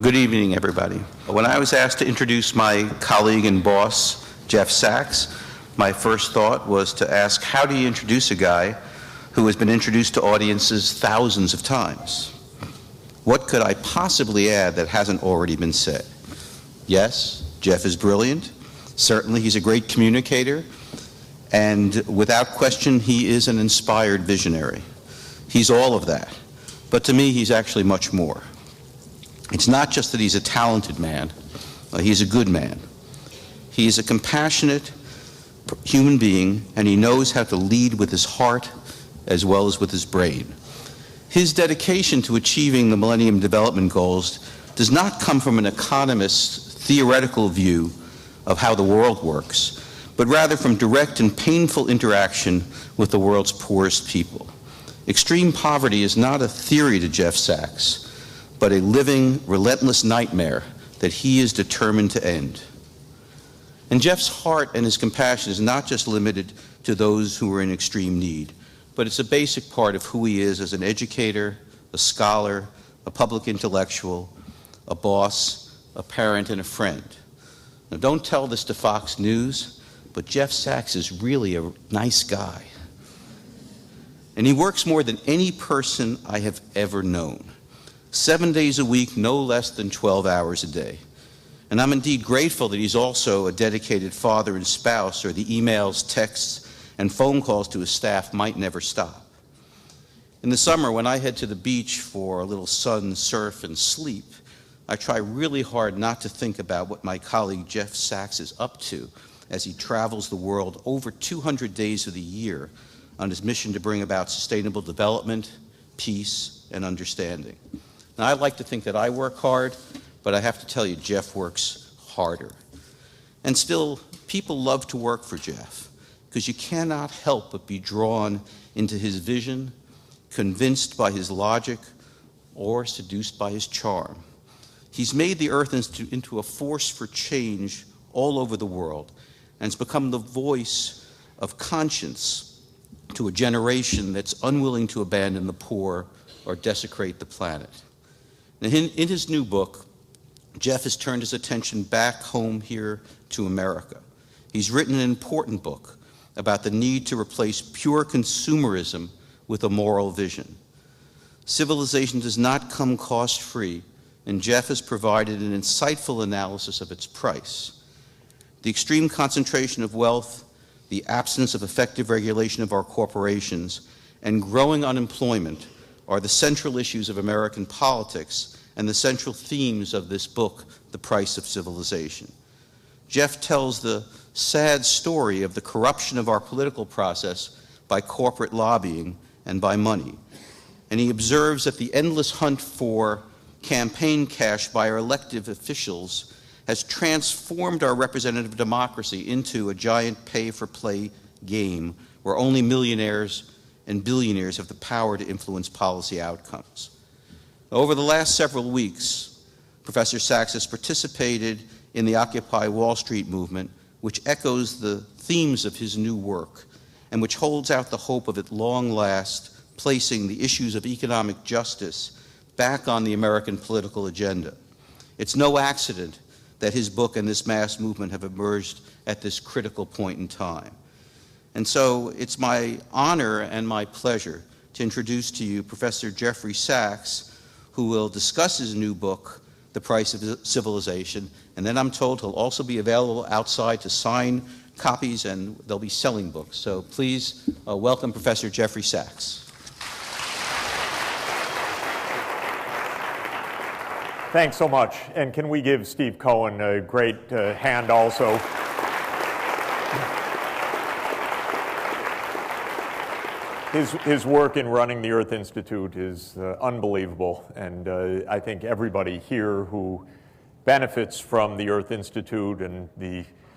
Good evening, everybody. When I was asked to introduce my colleague and boss, Jeff Sachs, my first thought was to ask, how do you introduce a guy who has been introduced to audiences thousands of times? What could I possibly add that hasn't already been said? Yes, Jeff is brilliant. Certainly, he's a great communicator. And without question, he is an inspired visionary. He's all of that. But to me, he's actually much more. It's not just that he's a talented man, he's a good man. He is a compassionate human being, and he knows how to lead with his heart as well as with his brain. His dedication to achieving the Millennium Development Goals does not come from an economist's theoretical view of how the world works, but rather from direct and painful interaction with the world's poorest people. Extreme poverty is not a theory to Jeff Sachs, but a living, relentless nightmare that he is determined to end. And Jeff's heart and his compassion is not just limited to those who are in extreme need, but it's a basic part of who he is as an educator, a scholar, a public intellectual, a boss, a parent, and a friend. Now, don't tell this to Fox News, but Jeff Sachs is really a nice guy. And he works more than any person I have ever known. 7 days a week, no less than 12 hours a day. And I'm indeed grateful that he's also a dedicated father and spouse, or the emails, texts, and phone calls to his staff might never stop. In the summer, when I head to the beach for a little sun, surf, and sleep, I try really hard not to think about what my colleague Jeff Sachs is up to as he travels the world over 200 days of the year on his mission to bring about sustainable development, peace, and understanding. Now, I like to think that I work hard, but I have to tell you, Jeff works harder. And still, people love to work for Jeff, because you cannot help but be drawn into his vision, convinced by his logic, or seduced by his charm. He's made the Earth Institute into a force for change all over the world, and it's become the voice of conscience to a generation that's unwilling to abandon the poor or desecrate the planet. Now, in his new book, Jeff has turned his attention back home here to America. He's written an important book about the need to replace pure consumerism with a moral vision. Civilization does not come cost-free, and Jeff has provided an insightful analysis of its price. The extreme concentration of wealth, the absence of effective regulation of our corporations, and growing unemployment are the central issues of American politics and the central themes of this book, The Price of Civilization. Jeff tells the sad story of the corruption of our political process by corporate lobbying and by money. And he observes that the endless hunt for campaign cash by our elected officials has transformed our representative democracy into a giant pay-for-play game where only millionaires and billionaires have the power to influence policy outcomes. Over the last several weeks, Professor Sachs has participated in the Occupy Wall Street movement, which echoes the themes of his new work and which holds out the hope of, at long last, placing the issues of economic justice back on the American political agenda. It's no accident that his book and this mass movement have emerged at this critical point in time. And so it's my honor and my pleasure to introduce to you Professor Jeffrey Sachs, who will discuss his new book, The Price of Civilization, and then I'm told he'll also be available outside to sign copies, and they'll be selling books. So please welcome Professor Jeffrey Sachs. Thanks so much. And can we give Steve Cohen a great hand also? His work in running the Earth Institute is unbelievable, and I think everybody here who benefits from the Earth Institute and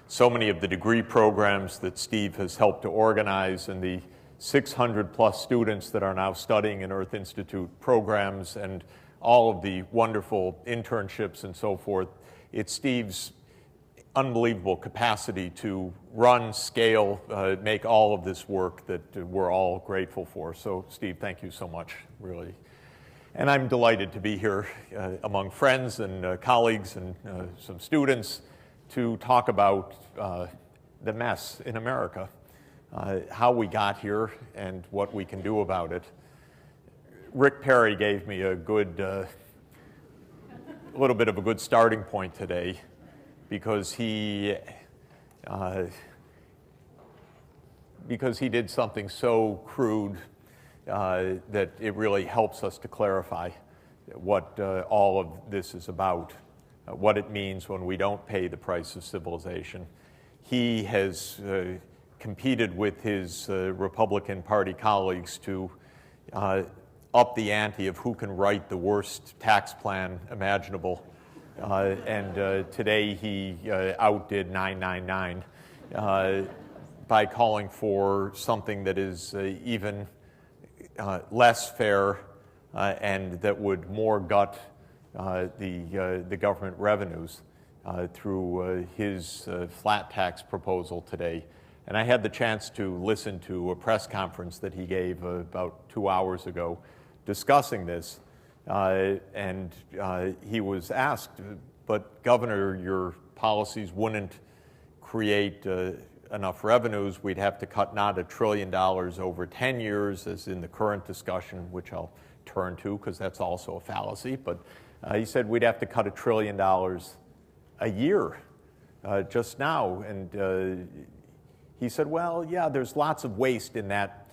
so many of the degree programs that Steve has helped to organize, and the 600 plus students that are now studying in Earth Institute programs, and all of the wonderful internships and so forth. It's Steve's unbelievable capacity to run, scale, make all of this work that we're all grateful for. So Steve, thank you so much, really. And I'm delighted to be here among friends and colleagues and some students to talk about the mess in America, how we got here and what we can do about it. Rick Perry gave me a little bit of a good starting point today because he did something so crude that it really helps us to clarify what all of this is about, what it means when we don't pay the price of civilization. He has competed with his Republican Party colleagues to up the ante of who can write the worst tax plan imaginable. And today he outdid 999 by calling for something that is even less fair and that would more gut the government revenues through his flat tax proposal today. And I had the chance to listen to a press conference that he gave about 2 hours ago discussing this. And he was asked, but Governor, your policies wouldn't create enough revenues. We'd have to cut not $1 trillion over 10 years, as in the current discussion, which I'll turn to because that's also a fallacy. But he said we'd have to cut $1 trillion a year just now. And he said, well, yeah, there's lots of waste in that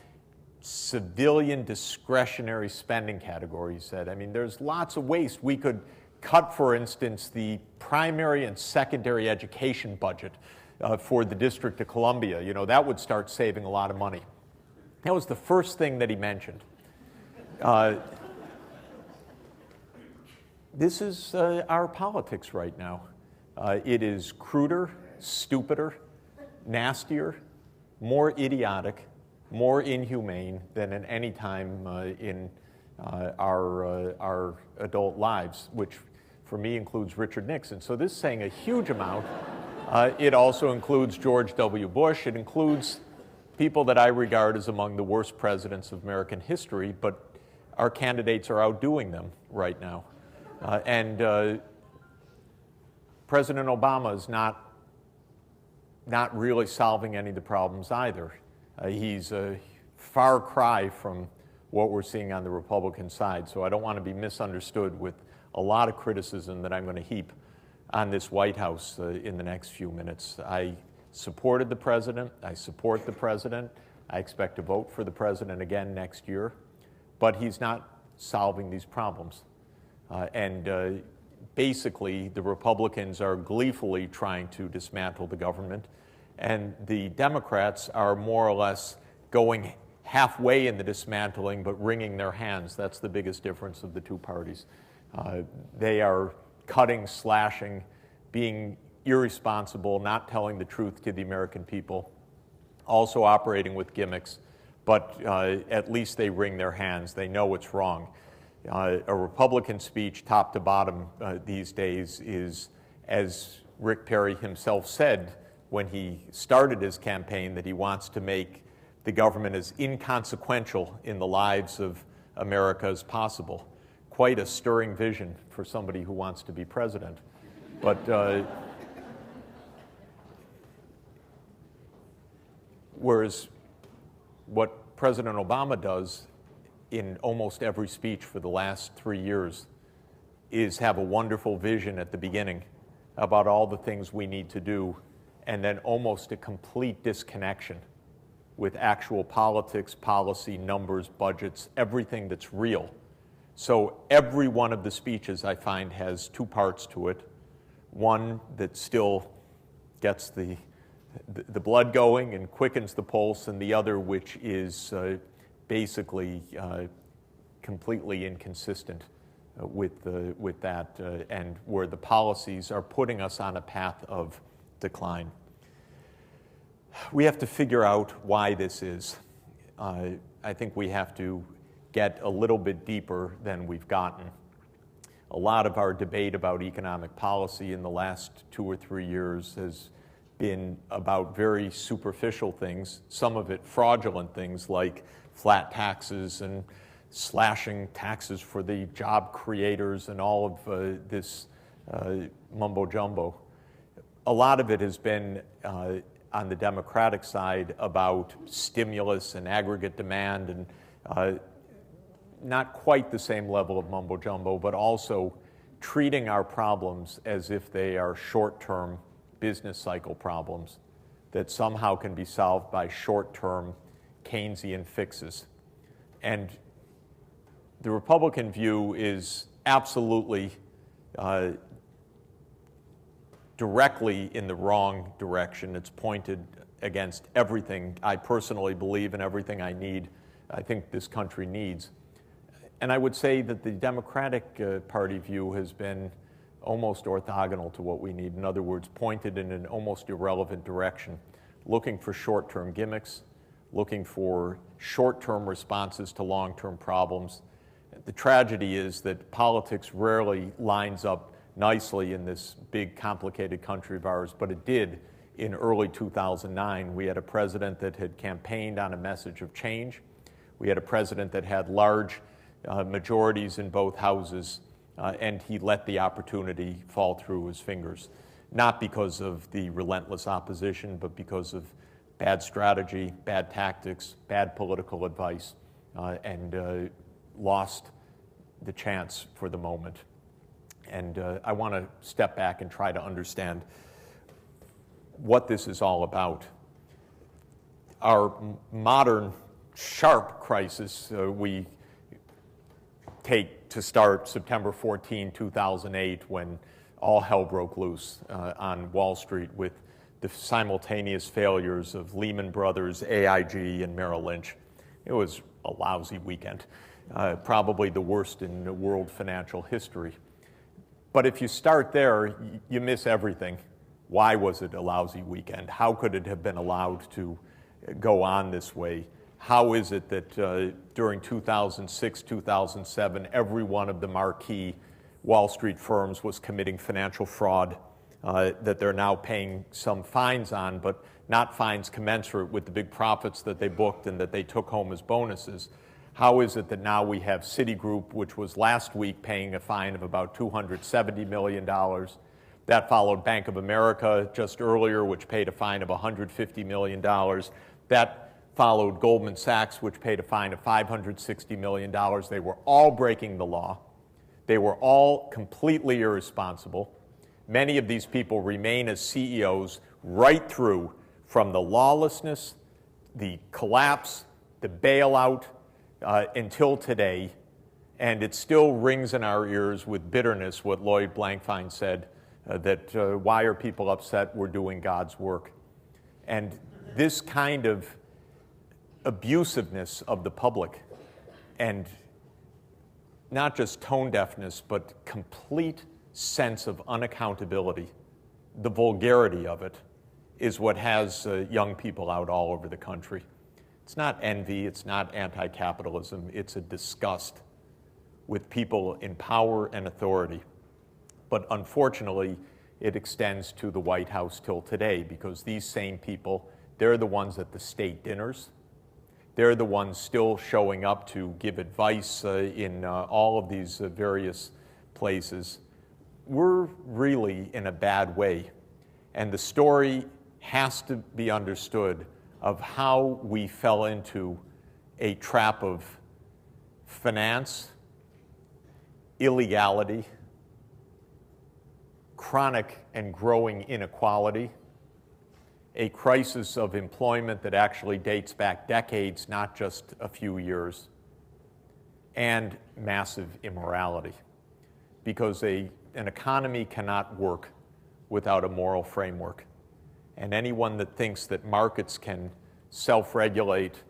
civilian discretionary spending category, he said. I mean, there's lots of waste. We could cut, for instance, the primary and secondary education budget for the District of Columbia. You know, that would start saving a lot of money. That was the first thing that he mentioned. This is our politics right now. It is cruder, stupider, nastier, more idiotic, more inhumane than at any time in our adult lives, which for me includes Richard Nixon. So this is saying a huge amount. It also includes George W. Bush. It includes people that I regard as among the worst presidents of American history, but our candidates are outdoing them right now. And President Obama is not really solving any of the problems either. He's a far cry from what we're seeing on the Republican side, so I don't want to be misunderstood with a lot of criticism that I'm going to heap on this White House in the next few minutes. I supported the president. I support the president. I expect to vote for the president again next year, but he's not solving these problems. And basically, the Republicans are gleefully trying to dismantle the government, and the Democrats are more or less going halfway in the dismantling, but wringing their hands. That's the biggest difference of the two parties. They are cutting, slashing, being irresponsible, not telling the truth to the American people, also operating with gimmicks, but at least they wring their hands. They know it's wrong. A Republican speech, top to bottom these days, is, as Rick Perry himself said when he started his campaign, that he wants to make the government as inconsequential in the lives of America as possible. Quite a stirring vision for somebody who wants to be president. But whereas what President Obama does in almost every speech for the last 3 years is have a wonderful vision at the beginning about all the things we need to do, and then almost a complete disconnection with actual politics, policy, numbers, budgets, everything that's real. So every one of the speeches, I find, has two parts to it. One that still gets the blood going and quickens the pulse, and the other which is basically completely inconsistent with that, and where the policies are putting us on a path of decline. We have to figure out why this is. I think we have to get a little bit deeper than we've gotten. A lot of our debate about economic policy in the last 2 or 3 years has been about very superficial things, some of it fraudulent things like flat taxes and slashing taxes for the job creators and all of this mumbo jumbo. A lot of it has been on the Democratic side about stimulus and aggregate demand, and not quite the same level of mumbo jumbo, but also treating our problems as if they are short-term business cycle problems that somehow can be solved by short-term Keynesian fixes. And the Republican view is absolutely directly in the wrong direction. It's pointed against everything I personally believe and everything I think this country needs. And I would say that the Democratic Party view has been almost orthogonal to what we need. In other words, pointed in an almost irrelevant direction, looking for short-term gimmicks, looking for short-term responses to long-term problems. The tragedy is that politics rarely lines up nicely in this big, complicated country of ours, but it did in early 2009. We had a president that had campaigned on a message of change. We had a president that had large majorities in both houses, and he let the opportunity fall through his fingers, not because of the relentless opposition, but because of bad strategy, bad tactics, bad political advice, and lost the chance for the moment. And I want to step back and try to understand what this is all about. Our modern sharp crisis we take to start September 14, 2008, when all hell broke loose on Wall Street with the simultaneous failures of Lehman Brothers, AIG, and Merrill Lynch. It was a lousy weekend, probably the worst in world financial history. But if you start there, you miss everything. Why was it a lousy weekend? How could it have been allowed to go on this way? How is it that during 2006, 2007, every one of the marquee Wall Street firms was committing financial fraud that they're now paying some fines on, but not fines commensurate with the big profits that they booked and that they took home as bonuses? How is it that now we have Citigroup, which was last week paying a fine of about $270 million? That followed Bank of America just earlier, which paid a fine of $150 million. That followed Goldman Sachs, which paid a fine of $560 million. They were all breaking the law. They were all completely irresponsible. Many of these people remain as CEOs right through from the lawlessness, the collapse, the bailout, until today. And it still rings in our ears with bitterness what Lloyd Blankfein said, that why are people upset? We're doing God's work. And this kind of abusiveness of the public, and not just tone deafness, but complete sense of unaccountability, the vulgarity of it, is what has young people out all over the country. It's not envy, it's not anti-capitalism, it's a disgust with people in power and authority. But unfortunately, it extends to the White House till today, because these same people, they're the ones at the state dinners. They're the ones still showing up to give advice in all of these various places. We're really in a bad way. And the story has to be understood of how we fell into a trap of finance, illegality, chronic and growing inequality, a crisis of employment that actually dates back decades, not just a few years, and massive immorality. Because an economy cannot work without a moral framework. And anyone that thinks that markets can self-regulate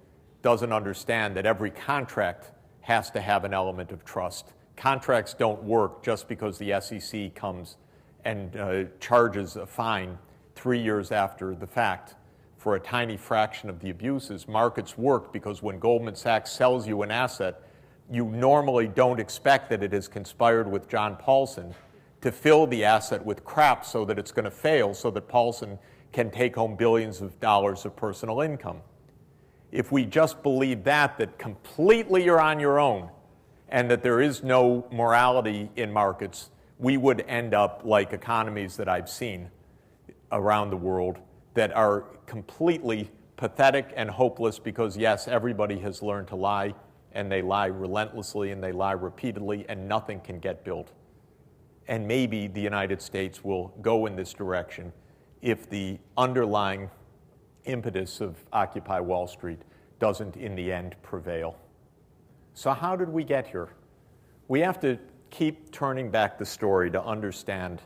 doesn't understand that every contract has to have an element of trust. Contracts don't work just because the SEC comes and charges a fine 3 years after the fact for a tiny fraction of the abuses. Markets work because when Goldman Sachs sells you an asset, you normally don't expect that it has conspired with John Paulson to fill the asset with crap so that it's going to fail, so that Paulson can take home billions of dollars of personal income. if we just believe that completely you're on your own and that there is no morality in markets, we would end up like economies that I've seen around the world that are completely pathetic and hopeless because, yes, everybody has learned to lie, and they lie relentlessly and they lie repeatedly, and nothing can get built. And maybe the United States will go in this direction if the underlying impetus of Occupy Wall Street doesn't in the end prevail. So how did we get here? We have to keep turning back the story to understand,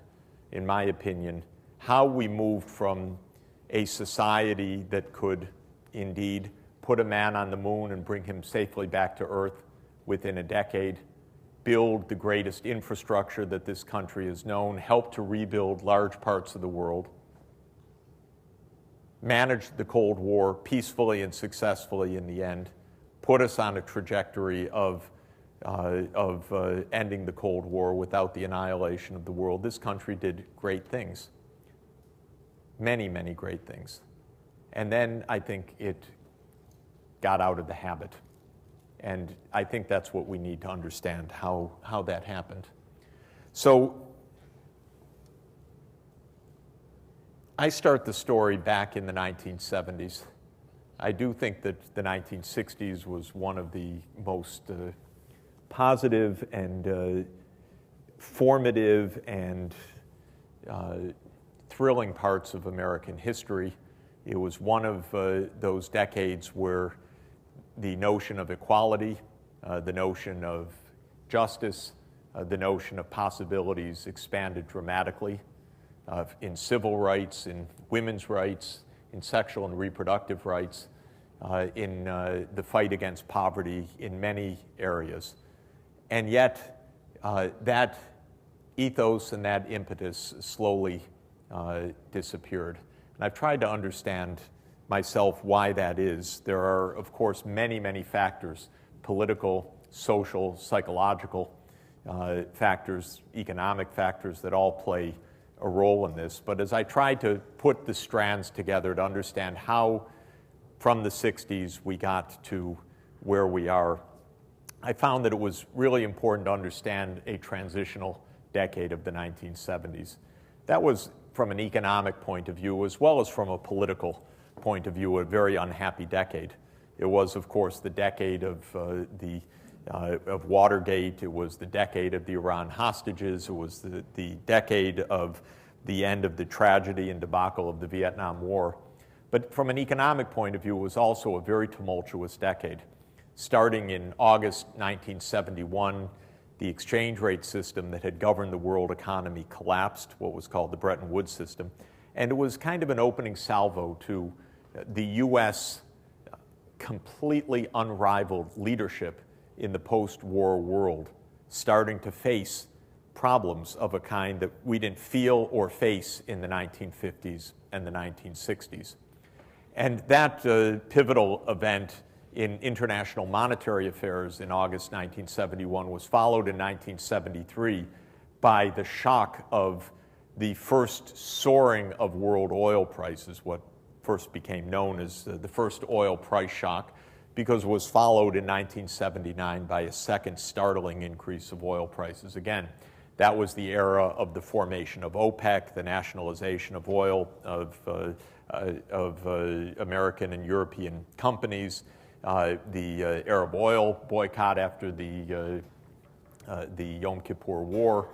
in my opinion, how we moved from a society that could indeed put a man on the moon and bring him safely back to Earth within a decade, build the greatest infrastructure that this country has known, help to rebuild large parts of the world, manage the Cold War peacefully and successfully in the end, put us on a trajectory of ending the Cold War without the annihilation of the world. This country did great things, many, many great things. And then I think it got out of the habit. And I think that's what we need to understand, how that happened. So I start the story back in the 1970s. I do think that the 1960s was one of the most positive and formative and thrilling parts of American history. It was one of those decades where the notion of equality, the notion of justice, the notion of possibilities expanded dramatically in civil rights, in women's rights, in sexual and reproductive rights, in the fight against poverty in many areas. And yet, that ethos and that impetus slowly disappeared. And I've tried to understand myself why that is. There are, of course, many, many factors, political, social, psychological factors, economic factors that all play a role in this. But as I tried to put the strands together to understand how, from the 60s, we got to where we are, I found that it was really important to understand a transitional decade of the 1970s. That was, from an economic point of view, as well as from a political point of view, a very unhappy decade. It was, of course, the decade of Watergate. It was the decade of the Iran hostages. It was the decade of the end of the tragedy and debacle of the Vietnam War. But from an economic point of view, it was also a very tumultuous decade. Starting in August 1971, the exchange rate system that had governed the world economy collapsed, what was called the Bretton Woods system. And it was kind of an opening salvo to the U.S. completely unrivaled leadership in the post-war world, starting to face problems of a kind that we didn't feel or face in the 1950s and the 1960s. And that pivotal event in international monetary affairs in August 1971 was followed in 1973 by the shock of the first soaring of world oil prices, what first became known as the first oil price shock, because it was followed in 1979 by a second startling increase of oil prices. Again, that was the era of the formation of OPEC, the nationalization of oil of American and European companies, the Arab oil boycott after the Yom Kippur War.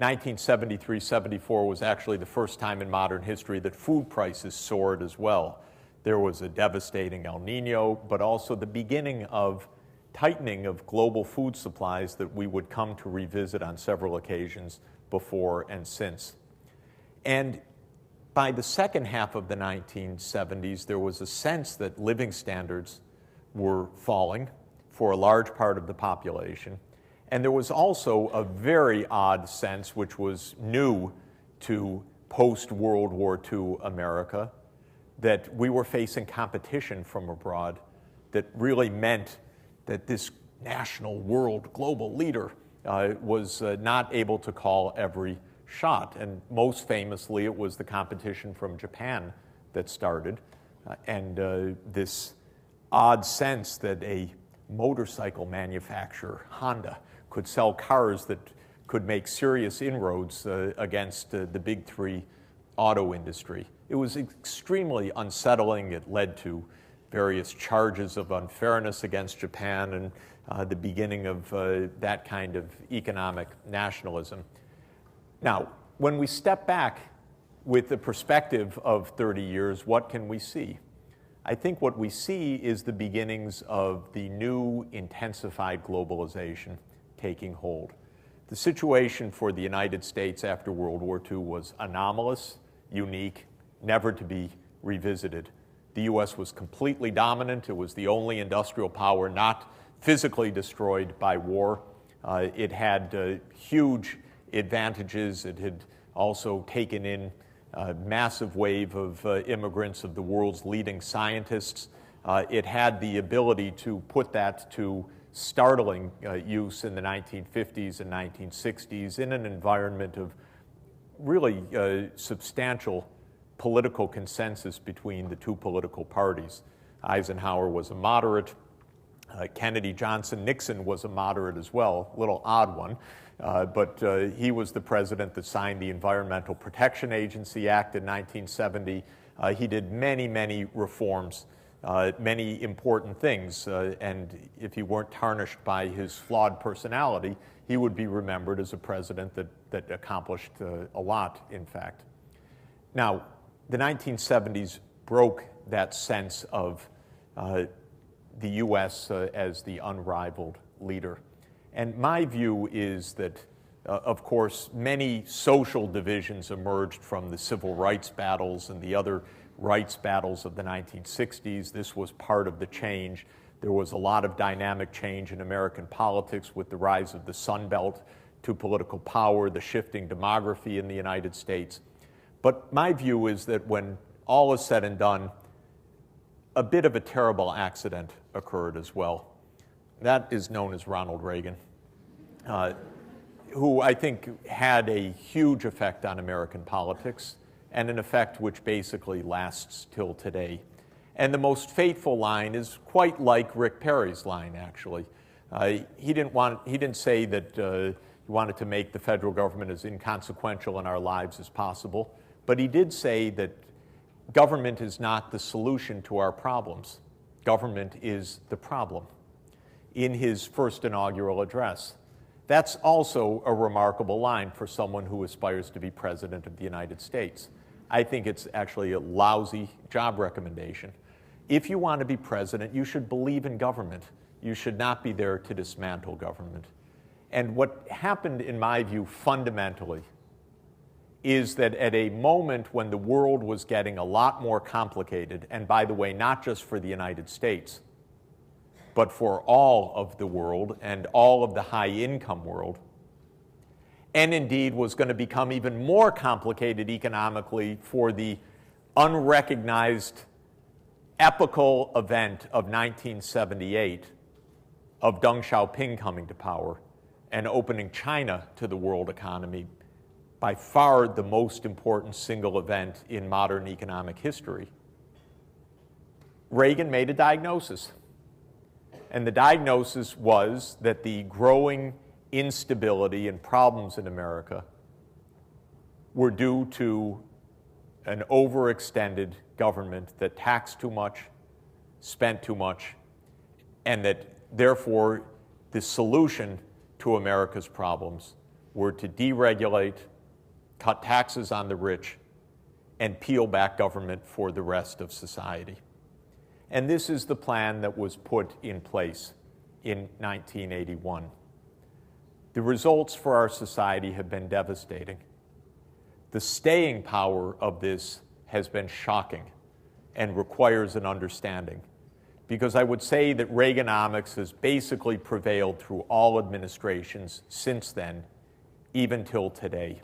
1973-74 was actually the first time in modern history that food prices soared as well. There was a devastating El Nino, but also the beginning of tightening of global food supplies that we would come to revisit on several occasions before and since. And by the second half of the 1970s, there was a sense that living standards were falling for a large part of the population. And there was also a very odd sense, which was new to post-World War II America, that we were facing competition from abroad that really meant that this national, world, global leader was not able to call every shot. And most famously, it was the competition from Japan that started. and this odd sense that a motorcycle manufacturer, Honda, could sell cars that could make serious inroads against the big three auto industry. It was extremely unsettling. It led to various charges of unfairness against Japan and the beginning of that kind of economic nationalism. Now, when we step back with the perspective of 30 years, what can we see? I think what we see is the beginnings of the new intensified globalization taking hold. The situation for the United States after World War II was anomalous, unique, never to be revisited. The US was completely dominant. It was the only industrial power not physically destroyed by war. It had huge advantages. It had also taken in a massive wave of immigrants, of the world's leading scientists. It had the ability to put that to startling use in the 1950s and 1960s in an environment of really substantial political consensus between the two political parties. Eisenhower was a moderate. Kennedy, Johnson, Nixon was a moderate as well, a little odd one. But he was the president that signed the Environmental Protection Agency Act in 1970. He did many, many reforms, many important things. And if he weren't tarnished by his flawed personality, he would be remembered as a president that accomplished a lot, in fact. Now, the 1970s broke that sense of the U.S. As the unrivaled leader. And my view is that, of course, many social divisions emerged from the civil rights battles and the other rights battles of the 1960s. This was part of the change. There was a lot of dynamic change in American politics with the rise of the Sun Belt to political power, the shifting demography in the United States. But my view is that when all is said and done, a bit of a terrible accident occurred as well. That is known as Ronald Reagan, who I think had a huge effect on American politics, and an effect which basically lasts till today. And the most fateful line is quite like Rick Perry's line, actually. He didn't say that he wanted to make the federal government as inconsequential in our lives as possible, but he did say that government is not the solution to our problems. Government is the problem, in his first inaugural address. That's also a remarkable line for someone who aspires to be president of the United States. I think it's actually a lousy job recommendation. If you want to be president, you should believe in government. You should not be there to dismantle government. And what happened, in my view, fundamentally, is that at a moment when the world was getting a lot more complicated, and by the way, not just for the United States, but for all of the world and all of the high-income world, and indeed was going to become even more complicated economically for the unrecognized epical event of 1978 of Deng Xiaoping coming to power and opening China to the world economy, by far the most important single event in modern economic history. Reagan made a diagnosis. And the diagnosis was that the growing instability and problems in America were due to an overextended government that taxed too much, spent too much, and that therefore the solution to America's problems were to deregulate, cut taxes on the rich, and peel back government for the rest of society. And this is the plan that was put in place in 1981. The results for our society have been devastating. The staying power of this has been shocking and requires an understanding, because I would say that Reaganomics has basically prevailed through all administrations since then, even till today.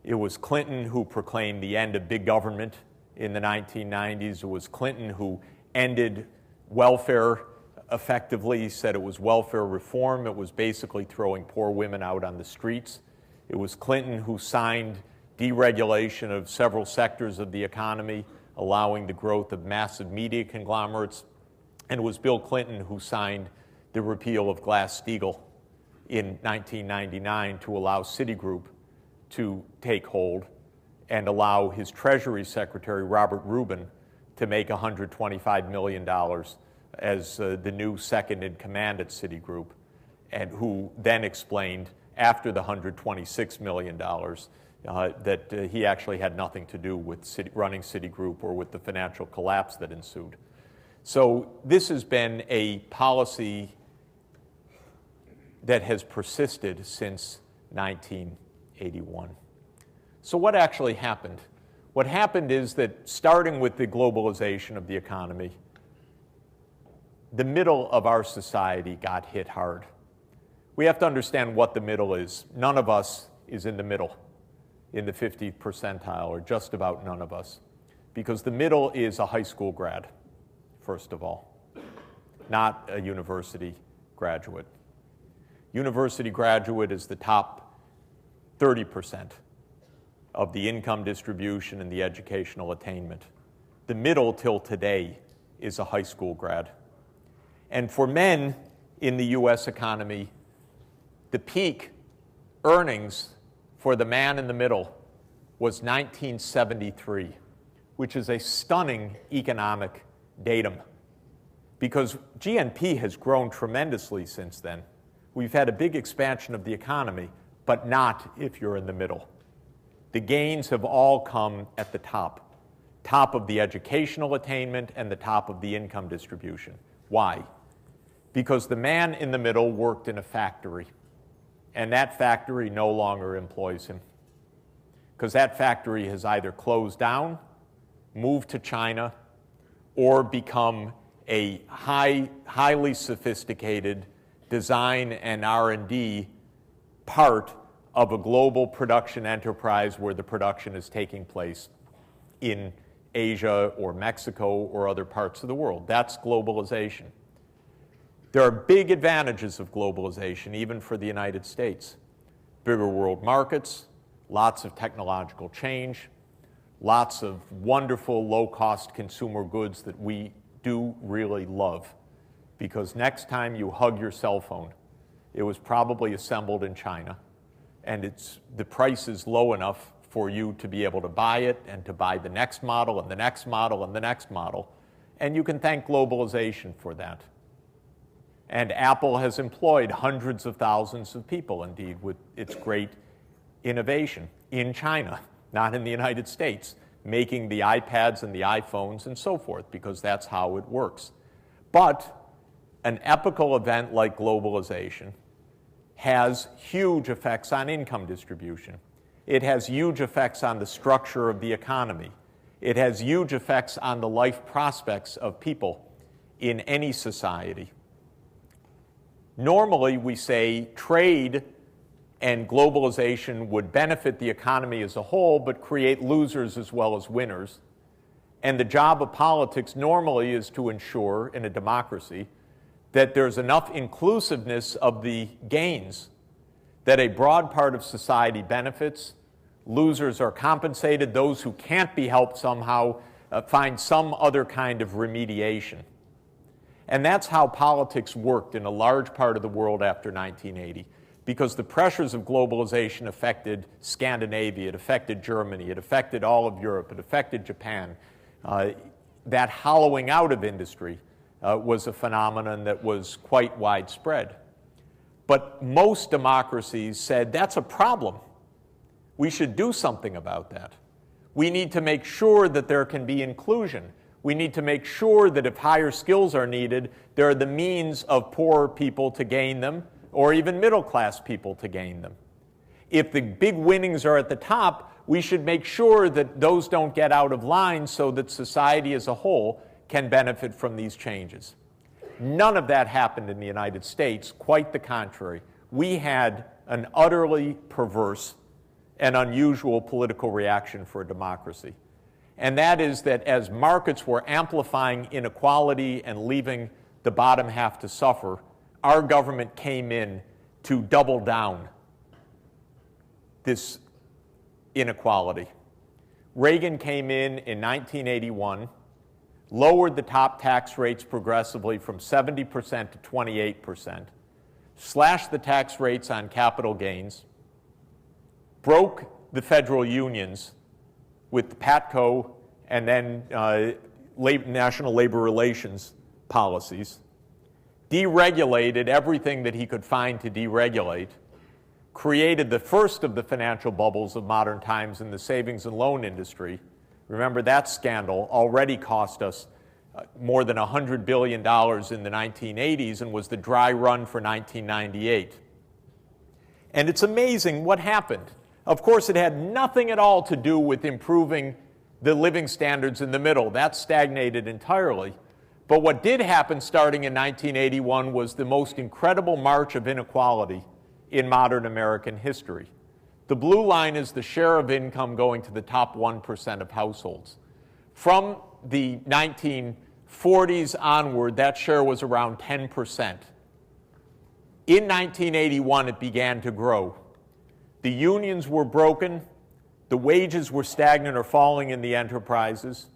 It was Clinton who proclaimed the end of big government in the 1990s. It was Clinton who ended welfare effectively. He said it was welfare reform. It was basically throwing poor women out on the streets. It was Clinton who signed deregulation of several sectors of the economy, allowing the growth of massive media conglomerates. And it was Bill Clinton who signed the repeal of Glass-Steagall in 1999 to allow Citigroup to take hold and allow his Treasury Secretary, Robert Rubin, to make $125 million as the new second in command at Citigroup, and who then explained after the $126 million that he actually had nothing to do with running Citigroup or with the financial collapse that ensued. So this has been a policy that has persisted since 1981. So what actually happened? What happened is that starting with the globalization of the economy, the middle of our society got hit hard. We have to understand what the middle is. None of us is in the middle, in the 50th percentile, or just about none of us, because the middle is a high school grad, first of all, not a university graduate. University graduate is the top 30% of the income distribution and the educational attainment. The middle till today is a high school grad. And for men in the US economy, the peak earnings for the man in the middle was 1973, which is a stunning economic datum, because GNP has grown tremendously since then. We've had a big expansion of the economy, but not if you're in the middle. The gains have all come at the top of the educational attainment and the top of the income distribution. Why? Because the man in the middle worked in a factory, and that factory no longer employs him, because that factory has either closed down, moved to China, or become a highly sophisticated design and R&D part of a global production enterprise where the production is taking place in Asia or Mexico or other parts of the world. That's globalization. There are big advantages of globalization, even for the United States. Bigger world markets, lots of technological change, lots of wonderful low-cost consumer goods that we do really love. Because next time you hug your cell phone, it was probably assembled in China, and the price is low enough for you to be able to buy it and to buy the next model and the next model and the next model. And you can thank globalization for that. And Apple has employed hundreds of thousands of people, indeed, with its great innovation in China, not in the United States, making the iPads and the iPhones and so forth, because that's how it works. But an epochal event like globalization has huge effects on income distribution. It has huge effects on the structure of the economy. It has huge effects on the life prospects of people in any society. Normally, we say trade and globalization would benefit the economy as a whole, but create losers as well as winners. And the job of politics normally is to ensure, in a democracy, that there's enough inclusiveness of the gains that a broad part of society benefits, losers are compensated, those who can't be helped somehow find some other kind of remediation. And that's how politics worked in a large part of the world after 1980, because the pressures of globalization affected Scandinavia, it affected Germany, it affected all of Europe, it affected Japan. That hollowing out of industry was a phenomenon that was quite widespread. But most democracies said, that's a problem. We should do something about that. We need to make sure that there can be inclusion. We need to make sure that if higher skills are needed, there are the means of poorer people to gain them, or even middle-class people to gain them. If the big winnings are at the top, we should make sure that those don't get out of line so that society as a whole can benefit from these changes. None of that happened in the United States, quite the contrary. We had an utterly perverse and unusual political reaction for a democracy. And that is that as markets were amplifying inequality and leaving the bottom half to suffer, our government came in to double down this inequality. Reagan came in 1981, lowered the top tax rates progressively from 70% to 28%, slashed the tax rates on capital gains, broke the federal unions with the PATCO and then National Labor Relations policies, deregulated everything that he could find to deregulate, created the first of the financial bubbles of modern times in the savings and loan industry. Remember, that scandal already cost us more than $100 billion in the 1980s and was the dry run for 1998. And it's amazing what happened. Of course, it had nothing at all to do with improving the living standards in the middle. That stagnated entirely. But what did happen starting in 1981 was the most incredible march of inequality in modern American history. The blue line is the share of income going to the top 1% of households. From the 1940s onward, that share was around 10%. In 1981, it began to grow. The unions were broken, the wages were stagnant or falling in the enterprises,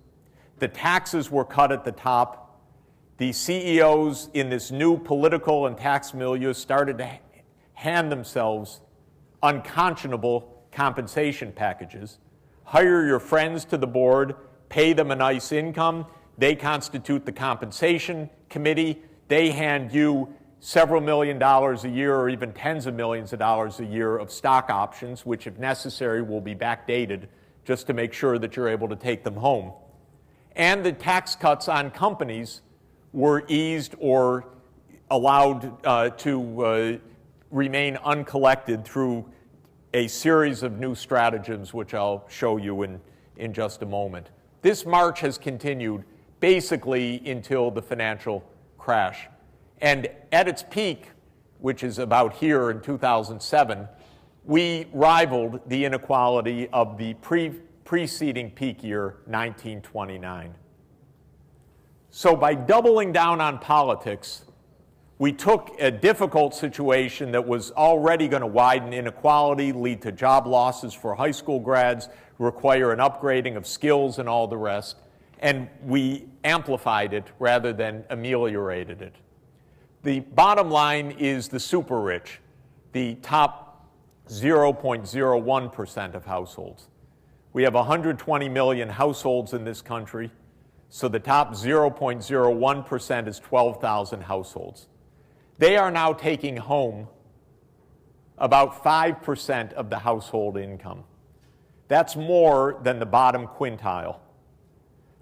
the taxes were cut at the top, the CEOs in this new political and tax milieu started to hand themselves unconscionable compensation packages. Hire your friends to the board, pay them a nice income, they constitute the compensation committee, they hand you several $1 million a year or even tens of millions of dollars a year of stock options, which if necessary will be backdated just to make sure that you're able to take them home. And the tax cuts on companies were eased or allowed to remain uncollected through a series of new stratagems, which I'll show you in just a moment. This march has continued basically until the financial crash. And at its peak, which is about here in 2007, we rivaled the inequality of the preceding peak year, 1929. So by doubling down on politics, we took a difficult situation that was already going to widen inequality, lead to job losses for high school grads, require an upgrading of skills and all the rest, and we amplified it rather than ameliorated it. The bottom line is the super-rich, the top 0.01% of households. We have 120 million households in this country, so the top 0.01% is 12,000 households. They are now taking home about 5% of the household income. That's more than the bottom quintile.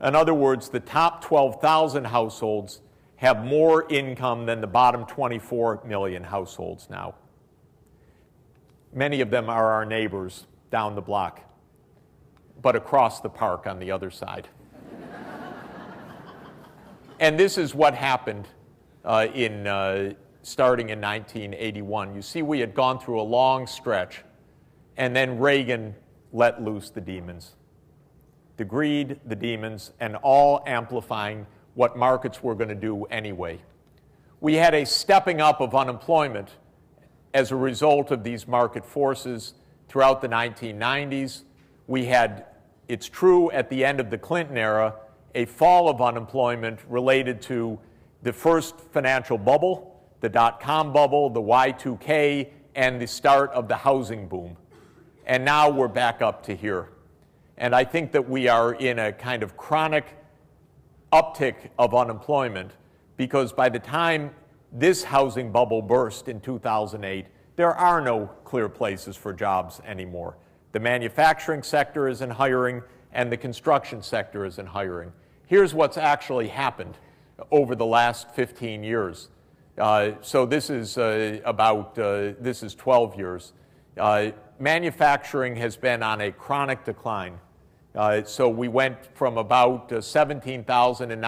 In other words, the top 12,000 households have more income than the bottom 24 million households now. Many of them are our neighbors down the block, but across the park on the other side. And this is what happened starting in 1981. You see, we had gone through a long stretch, and then Reagan let loose the demons. The greed, the demons, and all amplifying what markets were going to do anyway. We had a stepping up of unemployment as a result of these market forces throughout the 1990s. We had, it's true, at the end of the Clinton era, a fall of unemployment related to the first financial bubble, the dot-com bubble, the Y2K, and the start of the housing boom. And now we're back up to here. And I think that we are in a kind of chronic uptick of unemployment because by the time this housing bubble burst in 2008, there are no clear places for jobs anymore. The manufacturing sector isn't hiring, and the construction sector isn't hiring. Here's what's actually happened over the last 15 years. So this is this is 12 years. Manufacturing has been on a chronic decline. So we went from about 17 million in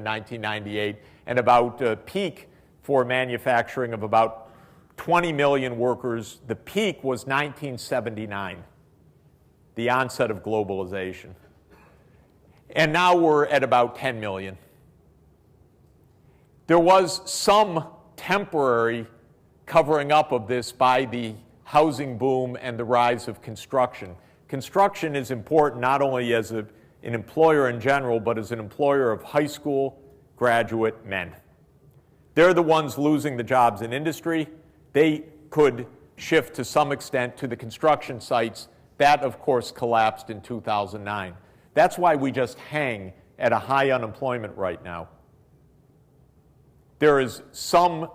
1998 and about a peak for manufacturing of about 20 million workers. The peak was 1979, the onset of globalization. And now we're at about 10 million. There was some temporary covering up of this by the housing boom and the rise of construction. construction is important not only as an employer in general, but as an employer of high school graduate men. They're the ones losing the jobs in industry. They could shift to some extent to the construction sites. That, of course, collapsed in 2009. That's why we just hang at a high unemployment right now. There is some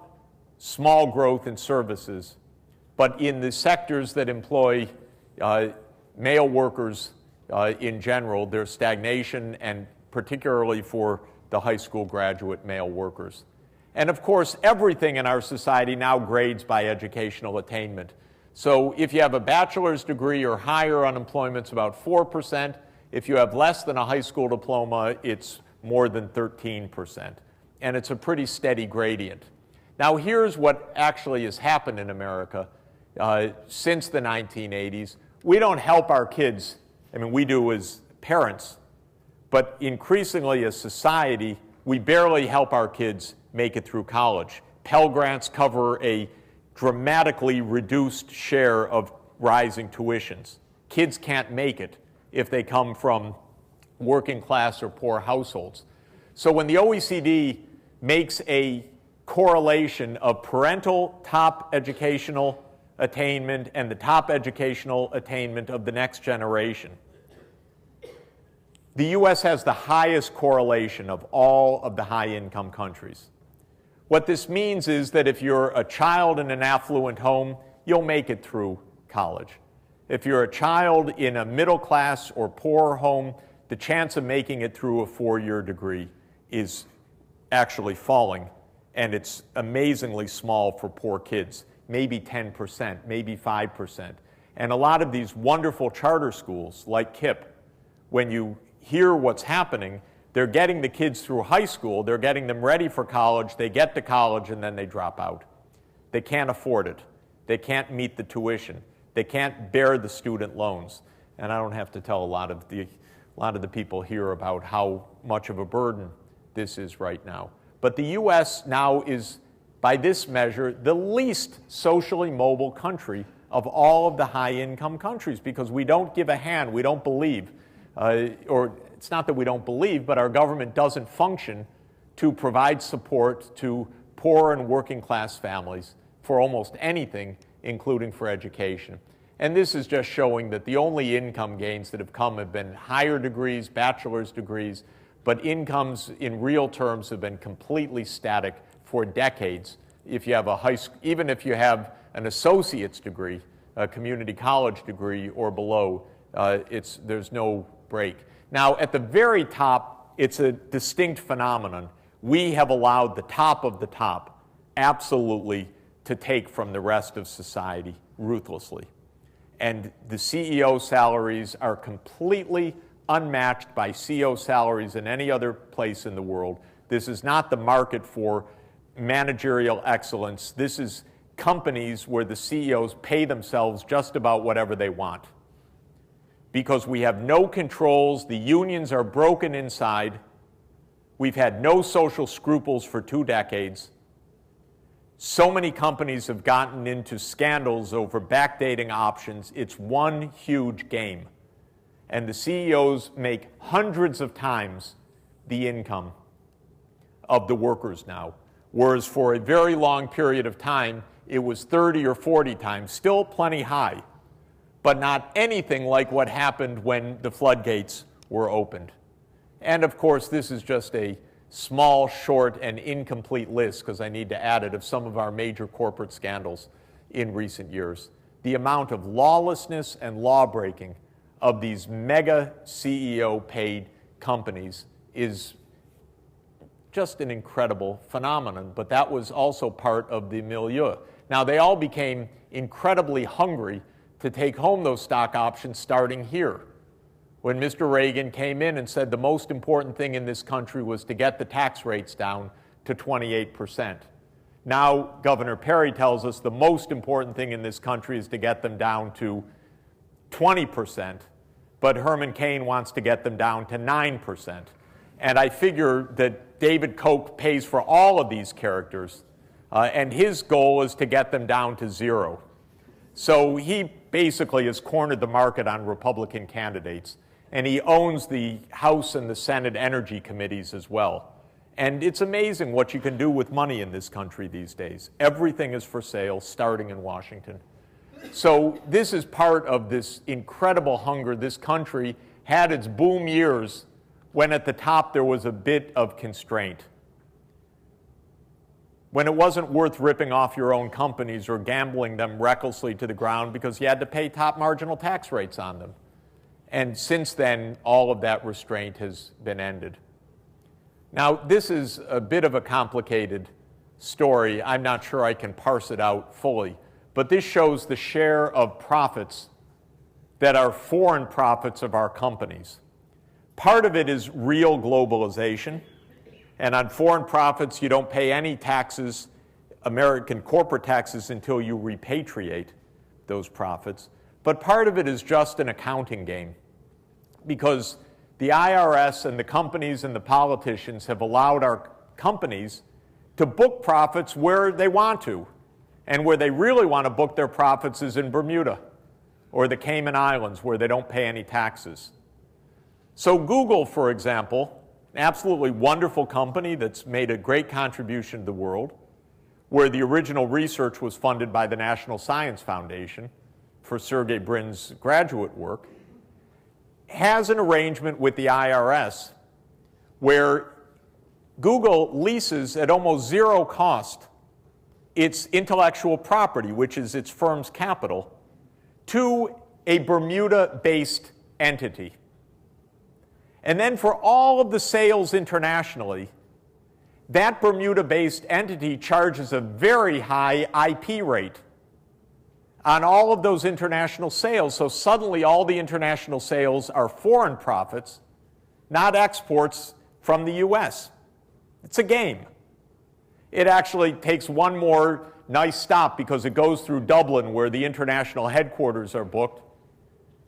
small growth in services, but in the sectors that employ male workers in general, there's stagnation, and particularly for the high school graduate male workers. And of course, everything in our society now grades by educational attainment. So if you have a bachelor's degree or higher, unemployment's about 4%. If you have less than a high school diploma, it's more than 13%. And it's a pretty steady gradient. Now here's what actually has happened in America since the 1980s. We don't help our kids. I mean, we do as parents. But increasingly as society, we barely help our kids make it through college. Pell Grants cover a dramatically reduced share of rising tuitions. Kids can't make it if they come from working class or poor households. So when the OECD makes a correlation of parental top educational attainment and the top educational attainment of the next generation, the US has the highest correlation of all of the high-income countries. What this means is that if you're a child in an affluent home, you'll make it through college. If you're a child in a middle-class or poor home, the chance of making it through a 4-year degree is actually falling, and it's amazingly small for poor kids, maybe 10%, maybe 5%. And a lot of these wonderful charter schools like KIPP, when you hear what's happening, they're getting the kids through high school, they're getting them ready for college, they get to college, and then they drop out. They can't afford it. They can't meet the tuition. They can't bear the student loans. And I don't have to tell a lot of the people here about how much of a burden this is right now. But the US now is, by this measure, the least socially mobile country of all of the high-income countries because we don't give a hand, we don't believe. Or it's not that we don't believe, but our government doesn't function to provide support to poor and working class families for almost anything, including for education. And this is just showing that the only income gains that have come have been higher degrees, bachelor's degrees, but incomes in real terms have been completely static for decades. If you have even if you have an associate's degree, a community college degree or below, there's no break. Now, at the very top, it's a distinct phenomenon. We have allowed the top of the top absolutely to take from the rest of society ruthlessly. And the CEO salaries are completely unmatched by CEO salaries in any other place in the world. This is not the market for managerial excellence. This is companies where the CEOs pay themselves just about whatever they want. Because we have no controls, the unions are broken inside, we've had no social scruples for 2 decades. So many companies have gotten into scandals over backdating options. It's one huge game. And the CEOs make hundreds of times the income of the workers now. Whereas for a very long period of time, it was 30 or 40 times, still plenty high, but not anything like what happened when the floodgates were opened. And of course, this is just a small, short, and incomplete list, because I need to add it, of some of our major corporate scandals in recent years. The amount of lawlessness and law-breaking of these mega CEO-paid companies is just an incredible phenomenon, but that was also part of the milieu. Now, they all became incredibly hungry to take home those stock options starting here. When Mr. Reagan came in and said the most important thing in this country was to get the tax rates down to 28%. Now, Governor Perry tells us the most important thing in this country is to get them down to 20%, but Herman Cain wants to get them down to 9%. And I figure that David Koch pays for all of these characters, and his goal is to get them down to 0. So he basically has cornered the market on Republican candidates. And he owns the House and the Senate Energy Committees as well. And it's amazing what you can do with money in this country these days. Everything is for sale, starting in Washington. So this is part of this incredible hunger. This country had its boom years when at the top there was a bit of constraint. When it wasn't worth ripping off your own companies or gambling them recklessly to the ground because you had to pay top marginal tax rates on them. And since then, all of that restraint has been ended. Now, this is a bit of a complicated story. I'm not sure I can parse it out fully. But this shows the share of profits that are foreign profits of our companies. Part of it is real globalization. And on foreign profits, you don't pay any taxes, American corporate taxes, until you repatriate those profits. But part of it is just an accounting game, because the IRS and the companies and the politicians have allowed our companies to book profits where they want to. And where they really want to book their profits is in Bermuda or the Cayman Islands, where they don't pay any taxes. So Google, for example, an absolutely wonderful company that's made a great contribution to the world, where the original research was funded by the National Science Foundation for Sergey Brin's graduate work, has an arrangement with the IRS where Google leases at almost zero cost its intellectual property, which is its firm's capital, to a Bermuda-based entity. And then for all of the sales internationally, that Bermuda-based entity charges a very high IP rate on all of those international sales. So suddenly all the international sales are foreign profits, not exports from the US. It's a game. It actually takes one more nice stop because it goes through Dublin, where the international headquarters are booked.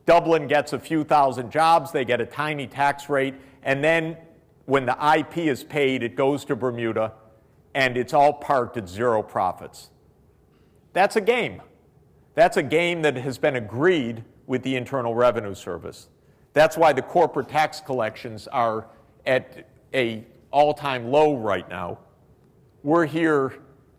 Dublin gets a few thousand jobs, they get a tiny tax rate, and then when the IP is paid, it goes to Bermuda, and it's all parked at zero profits. That's a game. That's a game that has been agreed with the Internal Revenue Service. That's why the corporate tax collections are at an all-time low right now. We're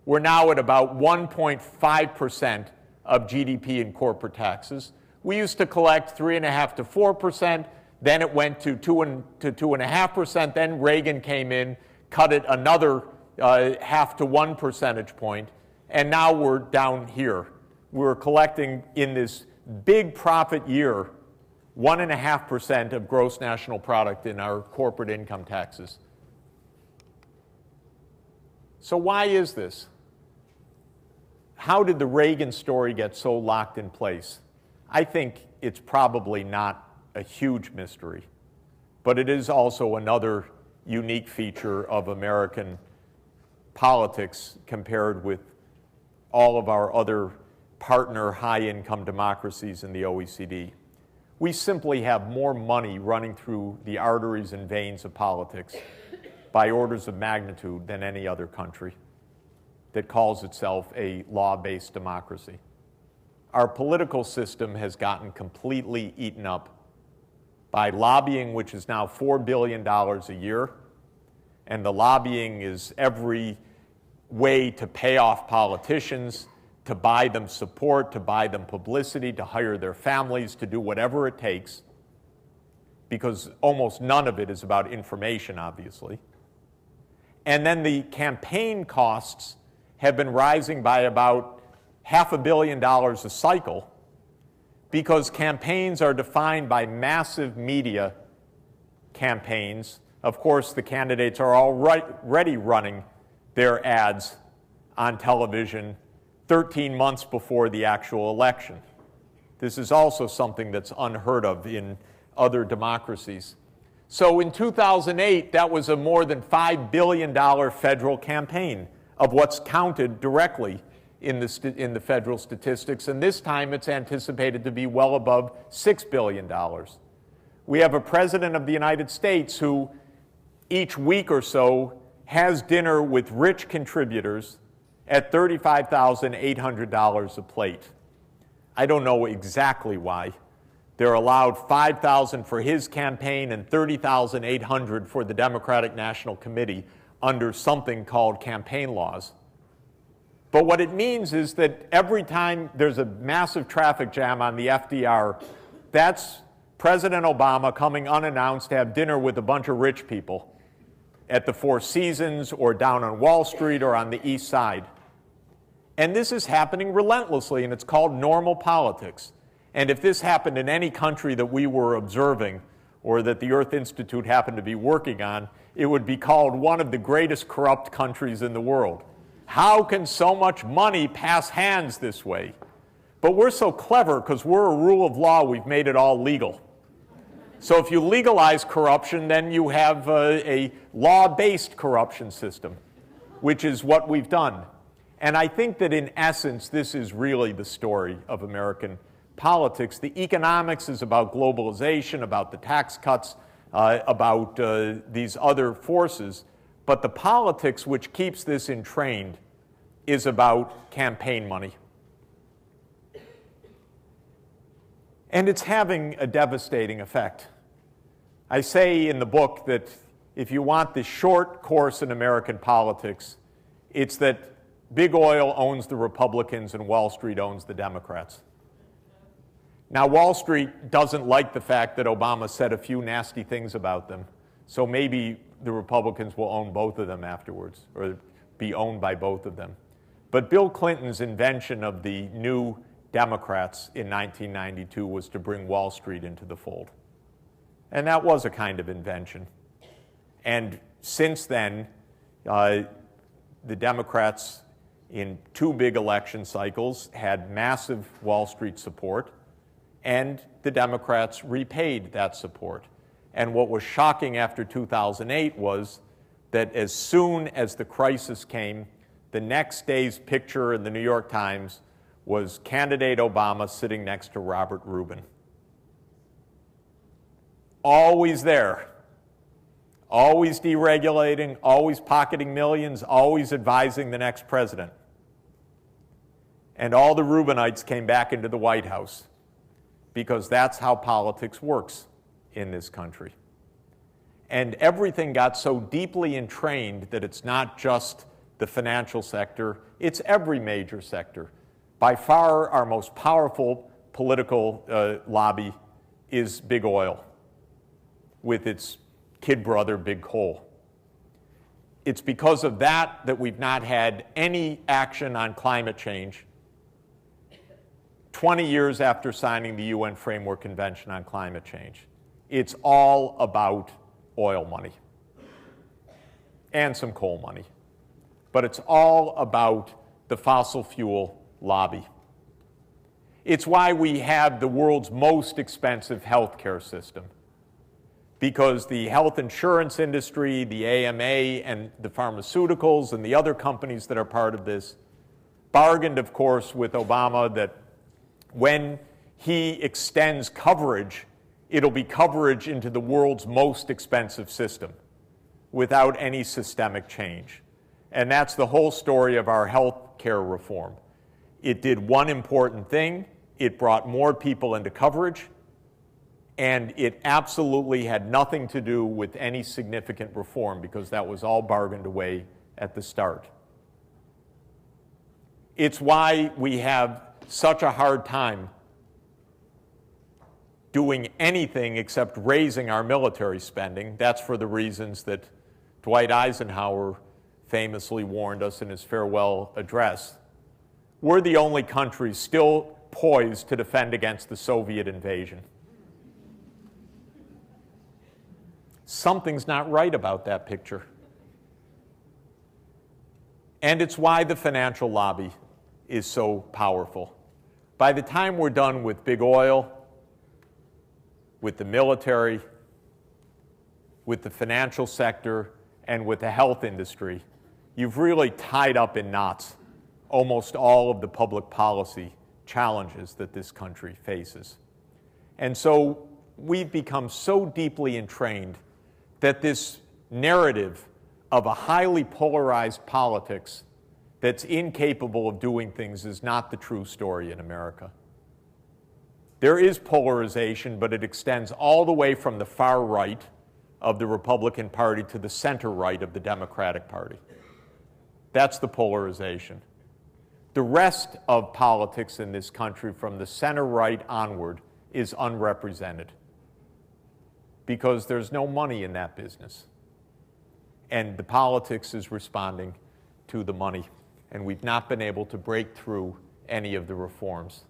now at about 1.5% of GDP in corporate taxes. We used to collect 3.5% to 4%, then it went to 2% to 2.5%, then Reagan came in, cut it another 0.5 to 1 percentage point, and now we're down here. We're collecting in this big profit year 1.5% of gross national product in our corporate income taxes. So why is this? How did the Reagan story get so locked in place? I think it's probably not a huge mystery, but it is also another unique feature of American politics compared with all of our other partner high-income democracies in the OECD. We simply have more money running through the arteries and veins of politics by orders of magnitude than any other country that calls itself a law-based democracy. Our political system has gotten completely eaten up by lobbying, which is now $4 billion a year, and the lobbying is every way to pay off politicians, to buy them support, to buy them publicity, to hire their families, to do whatever it takes, because almost none of it is about information, obviously. And then the campaign costs have been rising by about $500 million a cycle, because campaigns are defined by massive media campaigns. Of course, the candidates are already running their ads on television 13 months before the actual election. This is also something that's unheard of in other democracies. So in 2008, that was a more than $5 billion federal campaign of what's counted directly in the federal statistics, and this time it's anticipated to be well above $6 billion. We have a president of the United States who each week or so has dinner with rich contributors at $35,800 a plate. I don't know exactly why. They're allowed $5,000 for his campaign and $30,800 for the Democratic National Committee under something called campaign laws. But what it means is that every time there's a massive traffic jam on the FDR, that's President Obama coming unannounced to have dinner with a bunch of rich people at the Four Seasons or down on Wall Street or on the East Side. And this is happening relentlessly, and it's called normal politics. And if this happened in any country that we were observing or that the Earth Institute happened to be working on, it would be called one of the greatest corrupt countries in the world. How can so much money pass hands this way? But we're so clever because we're a rule of law, we've made it all legal. So if you legalize corruption, then you have a law-based corruption system, which is what we've done. And I think that in essence, this is really the story of American politics. The economics is about globalization, about the tax cuts, about these other forces. But the politics which keeps this entrained is about campaign money. And it's having a devastating effect. I say in the book that if you want the short course in American politics, it's that big oil owns the Republicans and Wall Street owns the Democrats. Now, Wall Street doesn't like the fact that Obama said a few nasty things about them, so maybe the Republicans will own both of them afterwards, or be owned by both of them. But Bill Clinton's invention of the new Democrats in 1992 was to bring Wall Street into the fold. And that was a kind of invention. And since then, the Democrats in two big election cycles had massive Wall Street support, and the Democrats repaid that support. And what was shocking after 2008 was that as soon as the crisis came, the next day's picture in the New York Times was candidate Obama sitting next to Robert Rubin. Always there. Always deregulating, always pocketing millions, always advising the next president. And all the Rubinites came back into the White House because that's how politics works in this country. And everything got so deeply entrained that it's not just the financial sector, it's every major sector. By far, our most powerful political lobby is big oil, with its kid brother, big coal. It's because of that that we've not had any action on climate change 20 years after signing the UN Framework Convention on Climate Change. It's all about oil money and some coal money. But it's all about the fossil fuel lobby. It's why we have the world's most expensive healthcare system, because the health insurance industry, the AMA, and the pharmaceuticals and the other companies that are part of this bargained, of course, with Obama that when he extends coverage, it'll be coverage into the world's most expensive system without any systemic change. And that's the whole story of our health care reform. It did one important thing. It brought more people into coverage, and it absolutely had nothing to do with any significant reform because that was all bargained away at the start. It's why we have such a hard time doing anything except raising our military spending. That's for the reasons that Dwight Eisenhower famously warned us in his farewell address. We're the only country still poised to defend against the Soviet invasion. Something's not right about that picture. And it's why the financial lobby is so powerful. By the time we're done with big oil, with the military, with the financial sector, and with the health industry, you've really tied up in knots almost all of the public policy challenges that this country faces. And so we've become so deeply entrained that this narrative of a highly polarized politics that's incapable of doing things is not the true story in America. There is polarization, but it extends all the way from the far right of the Republican Party to the center right of the Democratic Party. That's the polarization. The rest of politics in this country, from the center right onward, is unrepresented because there's no money in that business. And the politics is responding to the money. And we've not been able to break through any of the reforms.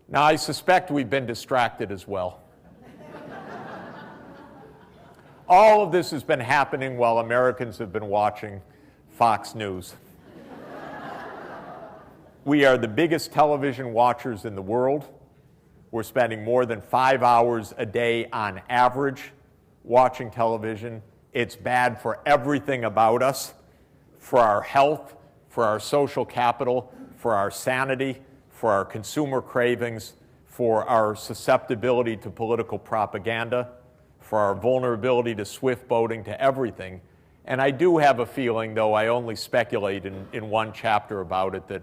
Now, I suspect we've been distracted as well. All of this has been happening while Americans have been watching Fox News. We are the biggest television watchers in the world. We're spending more than 5 hours a day on average watching television. It's bad for everything about us, for our health, for our social capital, for our sanity, for our consumer cravings, for our susceptibility to political propaganda, for our vulnerability to swift boating, to everything. And I do have a feeling, though I only speculate in one chapter about it, that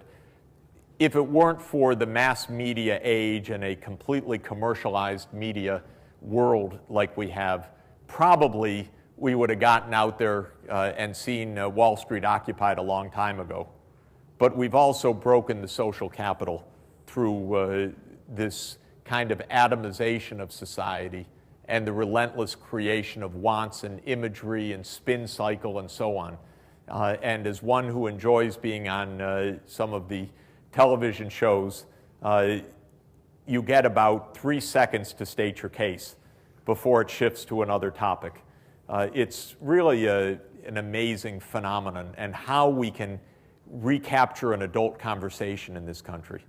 if it weren't for the mass media age and a completely commercialized media world like we have, probably we would have gotten out there and seen Wall Street occupied a long time ago. But we've also broken the social capital through this kind of atomization of society and the relentless creation of wants and imagery and spin cycle and so on. And as one who enjoys being on some of the television shows, you get about 3 seconds to state your case before it shifts to another topic. It's really an amazing phenomenon, and how we can recapture an adult conversation in this country.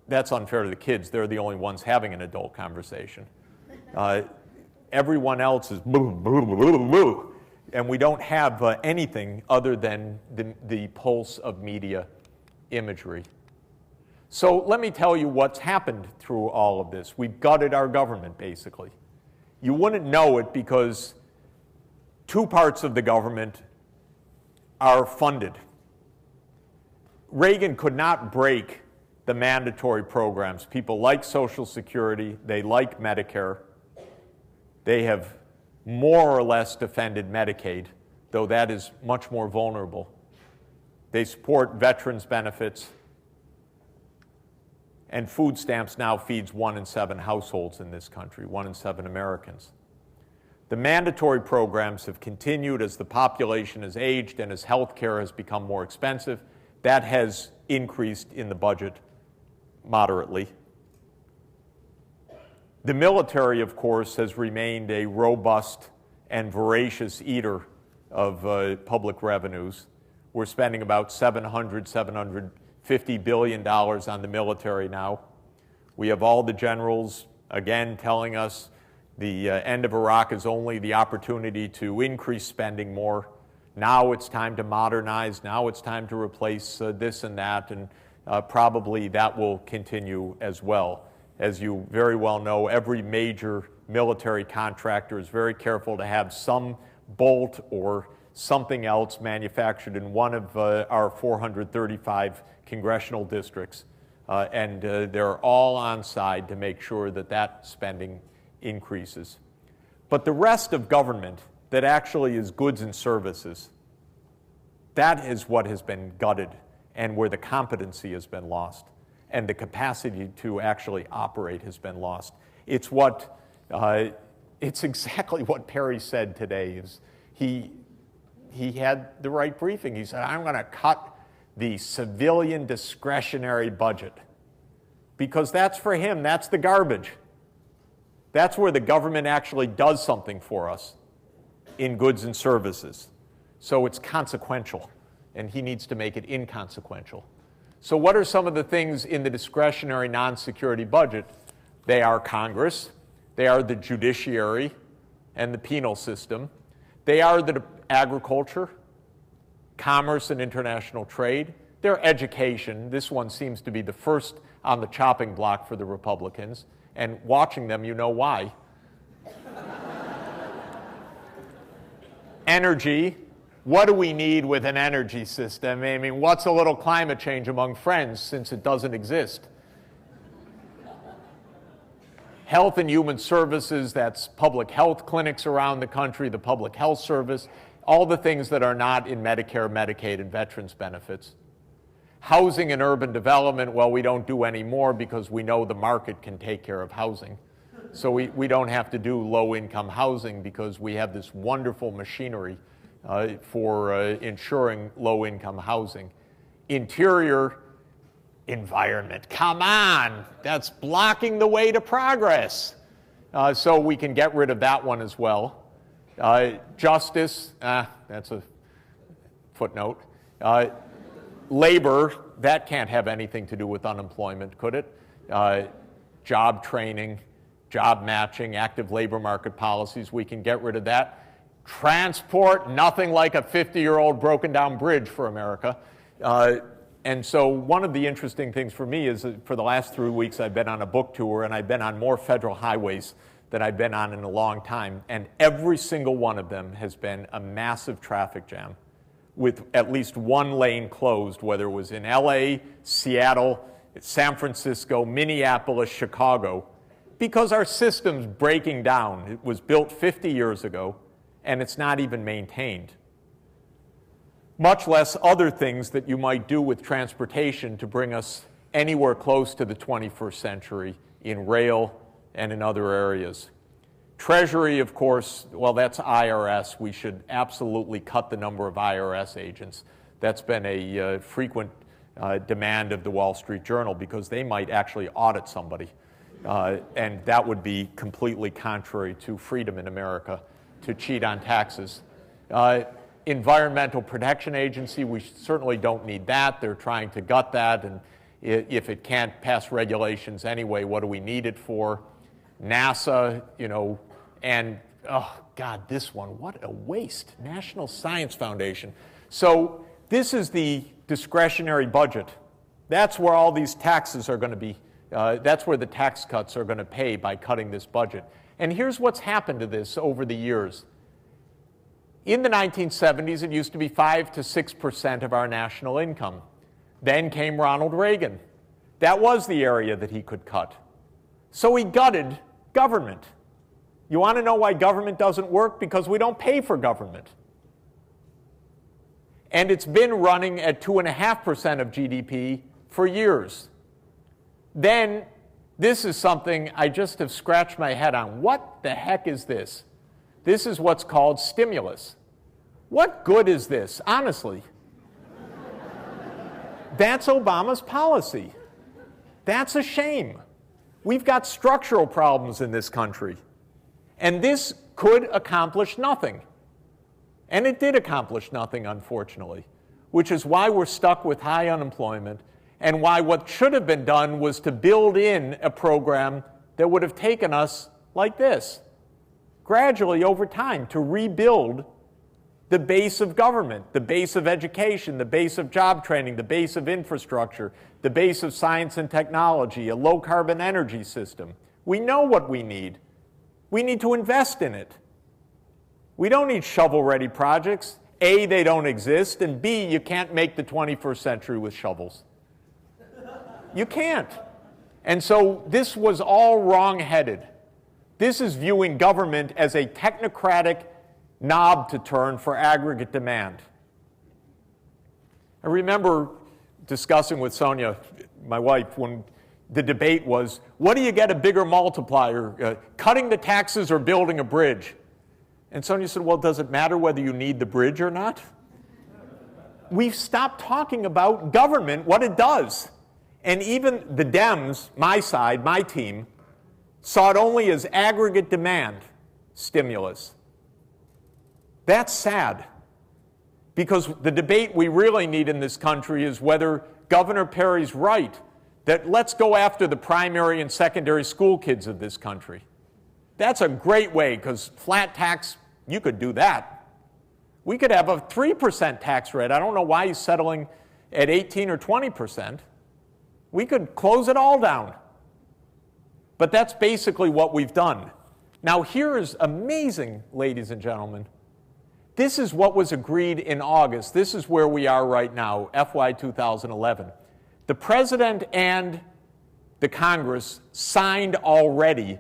That's unfair to the kids. They're the only ones having an adult conversation. Everyone else is boo, boo, boo, boo, boo. And we don't have anything other than the pulse of media imagery. So let me tell you what's happened through all of this. We've gutted our government, basically. You wouldn't know it because 2 parts of the government are funded. Reagan could not break the mandatory programs. People like Social Security, they like Medicare. They have more or less defended Medicaid, though that is much more vulnerable. They support veterans' benefits, and food stamps now feeds 1 in 7 households in this country, 1 in 7 Americans. The mandatory programs have continued as the population has aged and as health care has become more expensive. That has increased in the budget moderately. The military, of course, has remained a robust and voracious eater of public revenues. We're spending about $750 billion on the military now. We have all the generals, again, telling us the end of Iraq is only the opportunity to increase spending more. Now it's time to modernize. Now it's time to replace this and that, and probably that will continue as well. As you very well know, every major military contractor is very careful to have some bolt or something else manufactured in one of our 435 congressional districts. And they're all on side to make sure that that spending increases. But the rest of government that actually is goods and services, that is what has been gutted and where the competency has been lost and the capacity to actually operate has been lost. It's what, it's exactly what Perry said today. Is he had the right briefing. He said, I'm going to cut the civilian discretionary budget because that's for him, that's the garbage. That's where the government actually does something for us in goods and services. So it's consequential, and he needs to make it inconsequential. So what are some of the things in the discretionary non-security budget? They are Congress, they are the judiciary and the penal system, they are the agriculture, commerce and international trade, they're education. This one seems to be the first on the chopping block for the Republicans, and watching them, you know why. Energy. What do we need with an energy system? I mean, what's a little climate change among friends since it doesn't exist? Health and Human Services, that's public health clinics around the country, the public health service, all the things that are not in Medicare, Medicaid, and veterans benefits. Housing and urban development, well, we don't do any more because we know the market can take care of housing. So we don't have to do low-income housing because we have this wonderful machinery for ensuring low-income housing. Interior, environment, come on, that's blocking the way to progress. So we can get rid of that one as well. Justice, that's a footnote. Labor, that can't have anything to do with unemployment, could it? Job training, job matching, active labor market policies, we can get rid of that. Transport, nothing like a 50-year-old broken down bridge for America. And so one of the interesting things for me is that for the last 3 weeks I've been on a book tour and I've been on more federal highways than I've been on in a long time, and every single one of them has been a massive traffic jam with at least one lane closed, whether it was in LA, Seattle, San Francisco, Minneapolis, Chicago, because our system's breaking down. It was built 50 years ago and it's not even maintained. Much less other things that you might do with transportation to bring us anywhere close to the 21st century in rail and in other areas. Treasury, of course, well, that's IRS. We should absolutely cut the number of IRS agents. That's been a frequent demand of the Wall Street Journal because they might actually audit somebody. And that would be completely contrary to freedom in America to cheat on taxes. Environmental Protection Agency, we certainly don't need that. They're trying to gut that, and if it can't pass regulations anyway, what do we need it for? NASA, and oh God, this one, what a waste. National Science Foundation. So this is the discretionary budget. That's where all these taxes are going to be, that's where the tax cuts are going to pay by cutting this budget. And here's what's happened to this over the years. In the 1970s, it used to be 5 to 6% of our national income. Then came Ronald Reagan. That was the area that he could cut. So he gutted government. You want to know why government doesn't work? Because we don't pay for government. And it's been running at 2.5% of GDP for years. Then, this is something I just have scratched my head on. What the heck is this? This is what's called stimulus. What good is this, honestly? That's Obama's policy. That's a shame. We've got structural problems in this country. And this could accomplish nothing. And it did accomplish nothing, unfortunately, which is why we're stuck with high unemployment and why what should have been done was to build in a program that would have taken us like this, gradually over time, to rebuild the base of government, the base of education, the base of job training, the base of infrastructure, the base of science and technology, a low-carbon energy system. We know what we need. We need to invest in it. We don't need shovel-ready projects. A, they don't exist, and B, you can't make the 21st century with shovels. You can't. And so this was all wrong-headed. This is viewing government as a technocratic knob to turn for aggregate demand. I remember discussing with Sonia, my wife, when the debate was, what do you get a bigger multiplier, cutting the taxes or building a bridge? And Sonia said, well, does it matter whether you need the bridge or not? We've stopped talking about government, what it does. And even the Dems, my side, my team, saw it only as aggregate demand stimulus. That's sad, because the debate we really need in this country is whether Governor Perry's right that let's go after the primary and secondary school kids of this country. That's a great way, because flat tax, you could do that. We could have a 3% tax rate. I don't know why he's settling at 18 or 20%. We could close it all down. But that's basically what we've done. Now here is amazing, ladies and gentlemen. This is what was agreed in August. This is where we are right now, FY 2011. The President and the Congress signed already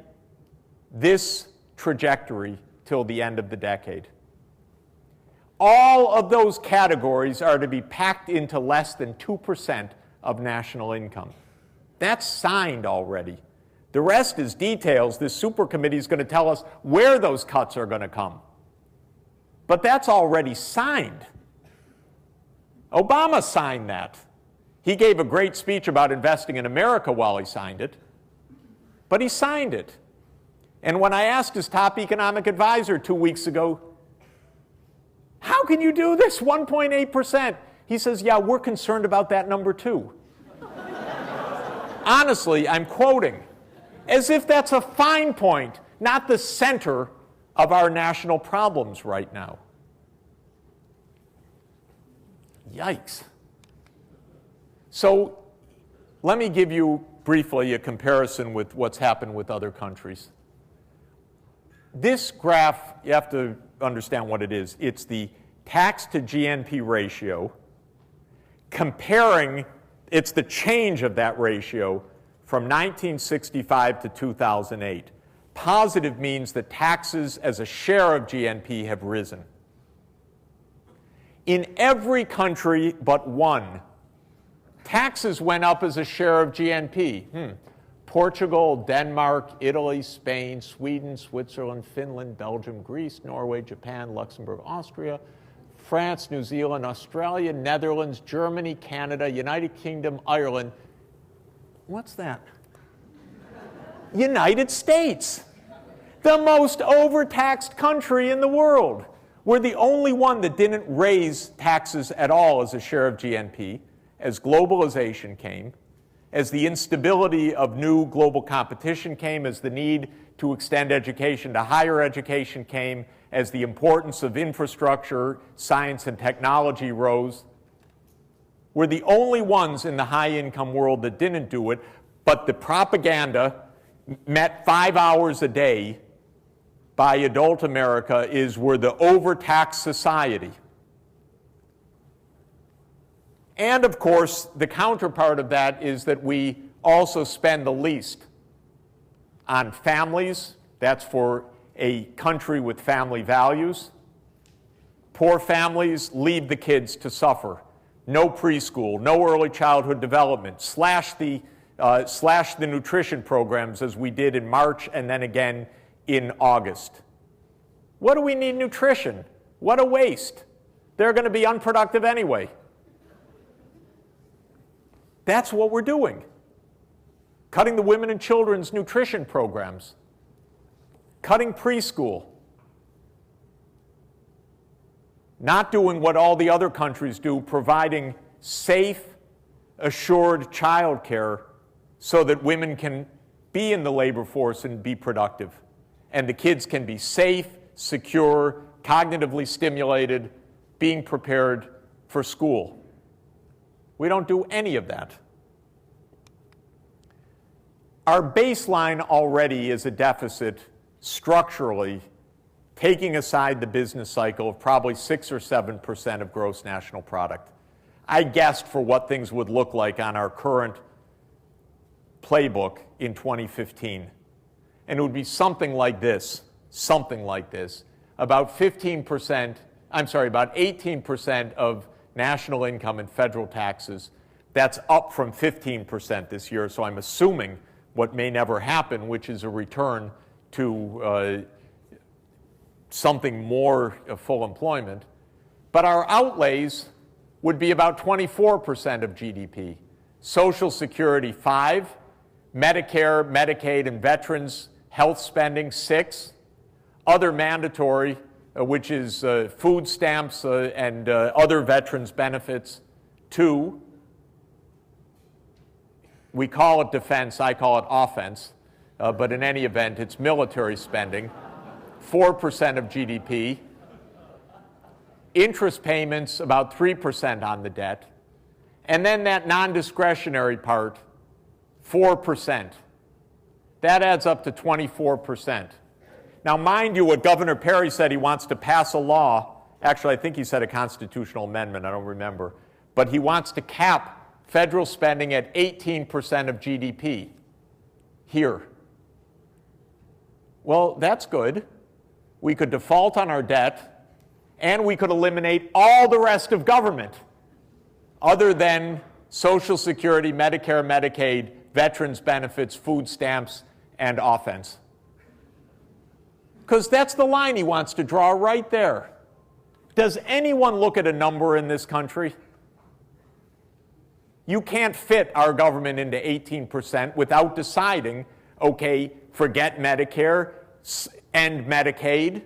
this trajectory till the end of the decade. All of those categories are to be packed into less than 2% of national income. That's signed already. The rest is details. This super committee is going to tell us where those cuts are going to come. But that's already signed. Obama signed that. He gave a great speech about investing in America while he signed it, but he signed it. And when I asked his top economic advisor 2 weeks ago, how can you do this, 1.8%? He says, yeah, we're concerned about that number too. Honestly, I'm quoting, as if that's a fine point, not the center of our national problems right now. Yikes. So let me give you briefly a comparison with what's happened with other countries. This graph, you have to understand what it is. It's the tax to GNP ratio comparing, it's the change of that ratio from 1965 to 2008. Positive means that taxes as a share of GNP have risen. In every country but one, taxes went up as a share of GNP. Portugal, Denmark, Italy, Spain, Sweden, Switzerland, Finland, Belgium, Greece, Norway, Japan, Luxembourg, Austria, France, New Zealand, Australia, Netherlands, Germany, Canada, United Kingdom, Ireland. What's that? United States, the most overtaxed country in the world. We're the only one that didn't raise taxes at all as a share of GNP as globalization came, as the instability of new global competition came, as the need to extend education to higher education came, as the importance of infrastructure, science, and technology rose. We're the only ones in the high-income world that didn't do it, but the propaganda met 5 hours a day by adult America is we're the overtaxed society. And of course, the counterpart of that is that we also spend the least on families. That's for a country with family values. Poor families leave the kids to suffer. No preschool, no early childhood development. Slash the nutrition programs as we did in March and then again in August. What do we need nutrition? What a waste. They're going to be unproductive anyway. That's what we're doing. Cutting the women and children's nutrition programs. Cutting preschool. Not doing what all the other countries do, providing safe, assured child care so that women can be in the labor force and be productive. And the kids can be safe, secure, cognitively stimulated, being prepared for school. We don't do any of that. Our baseline already is a deficit structurally, taking aside the business cycle, of probably 6 or 7% of gross national product. I guessed for what things would look like on our current playbook in 2015. And it would be something like this, about 18% of national income and federal taxes. That's up from 15% this year, so I'm assuming what may never happen, which is a return to something more of full employment. But our outlays would be about 24% of GDP. Social Security, 5%. Medicare, Medicaid, and veterans health spending, 6%. Other mandatory, which is food stamps and other veterans benefits, 2%. We call it defense, I call it offense, but in any event, it's military spending, 4% of GDP. Interest payments, about 3% on the debt. And then that non-discretionary part, 4%. That adds up to 24%. Now, mind you, what Governor Perry said, he wants to pass a law. Actually, I think he said a constitutional amendment, I don't remember. But he wants to cap federal spending at 18% of GDP here. Well, that's good. We could default on our debt, and we could eliminate all the rest of government other than Social Security, Medicare, Medicaid, veterans benefits, food stamps, and offense. Because that's the line he wants to draw right there. Does anyone look at a number in this country? You can't fit our government into 18% without deciding, okay, forget Medicare, end Medicaid,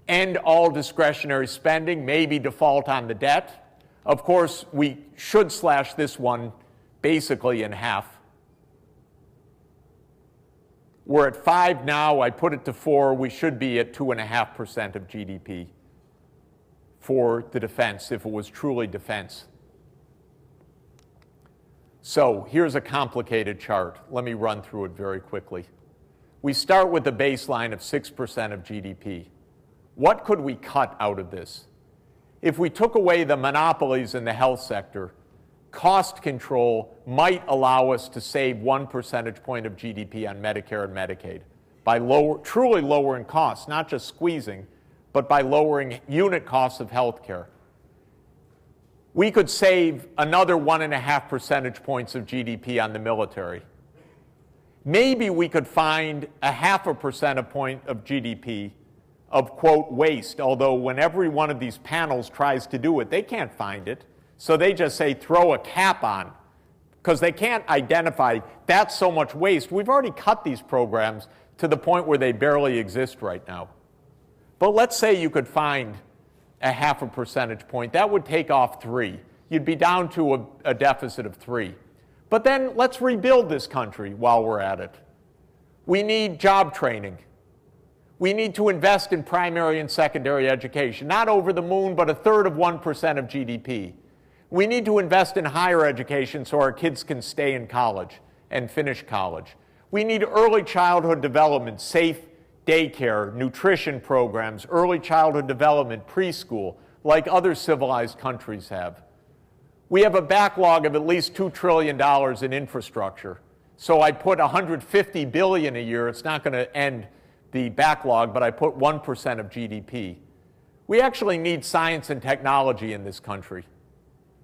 end all discretionary spending, maybe default on the debt. Of course, we should slash this one basically in half. We're at 5 now. I put it to 4. We should be at 2.5% of GDP for the defense, if it was truly defense. So here's a complicated chart. Let me run through it very quickly. We start with the baseline of 6% of GDP. What could we cut out of this? If we took away the monopolies in the health sector, cost control might allow us to save 1 percentage point of GDP on Medicare and Medicaid by truly lowering costs, not just squeezing, but by lowering unit costs of health care. We could save another 1.5 percentage points of GDP on the military. Maybe we could find 0.5 percentage point of GDP of, quote, waste, although when every one of these panels tries to do it, they can't find it. So they just say throw a cap on, because they can't identify that's so much waste. We've already cut these programs to the point where they barely exist right now. But let's say you could find 0.5 percentage point. That would take off 3. You'd be down to a deficit of 3. But then let's rebuild this country while we're at it. We need job training. We need to invest in primary and secondary education, not over the moon, but 1/3 of 1% of GDP. We need to invest in higher education so our kids can stay in college and finish college. We need early childhood development, safe daycare, nutrition programs, early childhood development, preschool, like other civilized countries have. We have a backlog of at least $2 trillion in infrastructure. So I put $150 billion a year. It's not going to end the backlog, but I put 1% of GDP. We actually need science and technology in this country.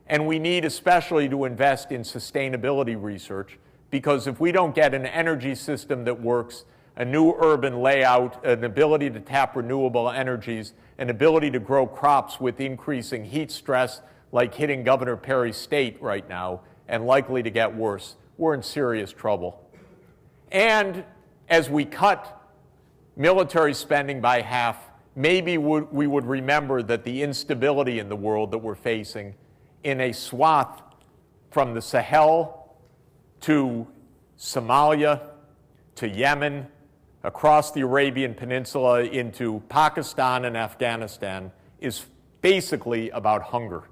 And we need especially to invest in sustainability research, because if we don't get an energy system that works, a new urban layout, an ability to tap renewable energies, an ability to grow crops with increasing heat stress, like hitting Governor Perry's state right now, and likely to get worse, we're in serious trouble. And as we cut military spending by half, maybe we would remember that the instability in the world that we're facing in a swath from the Sahel to Somalia to Yemen, across the Arabian Peninsula into Pakistan and Afghanistan is basically about hunger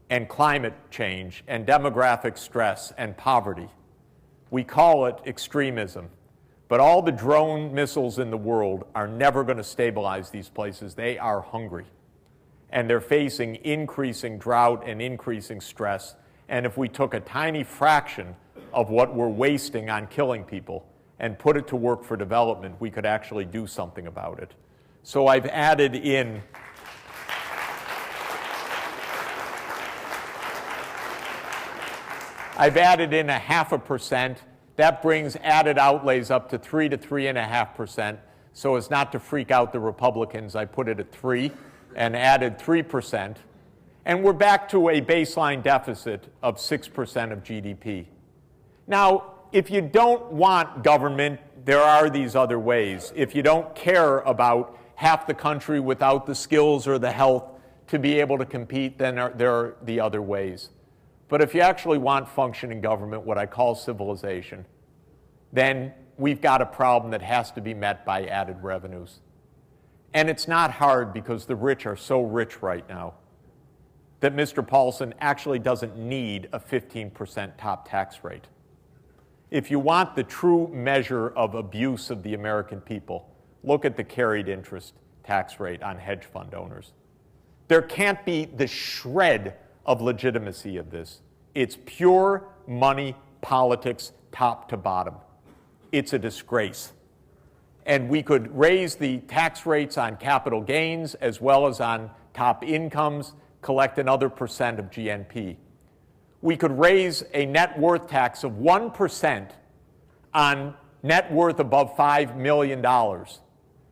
and climate change and demographic stress and poverty. We call it extremism. But all the drone missiles in the world are never going to stabilize these places. They are hungry. And they're facing increasing drought and increasing stress. And if we took a tiny fraction of what we're wasting on killing people and put it to work for development, we could actually do something about it. So I've added in a 0.5%. That brings added outlays up to 3 to 3.5%. So as not to freak out the Republicans, I put it at 3 and added 3%. And we're back to a baseline deficit of 6% of GDP. Now, if you don't want government, there are these other ways. If you don't care about half the country without the skills or the health to be able to compete, then there are the other ways. But if you actually want functioning government, what I call civilization, then we've got a problem that has to be met by added revenues. And it's not hard because the rich are so rich right now that Mr. Paulson actually doesn't need a 15% top tax rate. If you want the true measure of abuse of the American people, look at the carried interest tax rate on hedge fund owners. There can't be the shred of legitimacy of this. It's pure money politics, top to bottom. It's a disgrace. And we could raise the tax rates on capital gains as well as on top incomes, collect another percent of GNP. We could raise a net worth tax of 1% on net worth above $5 million,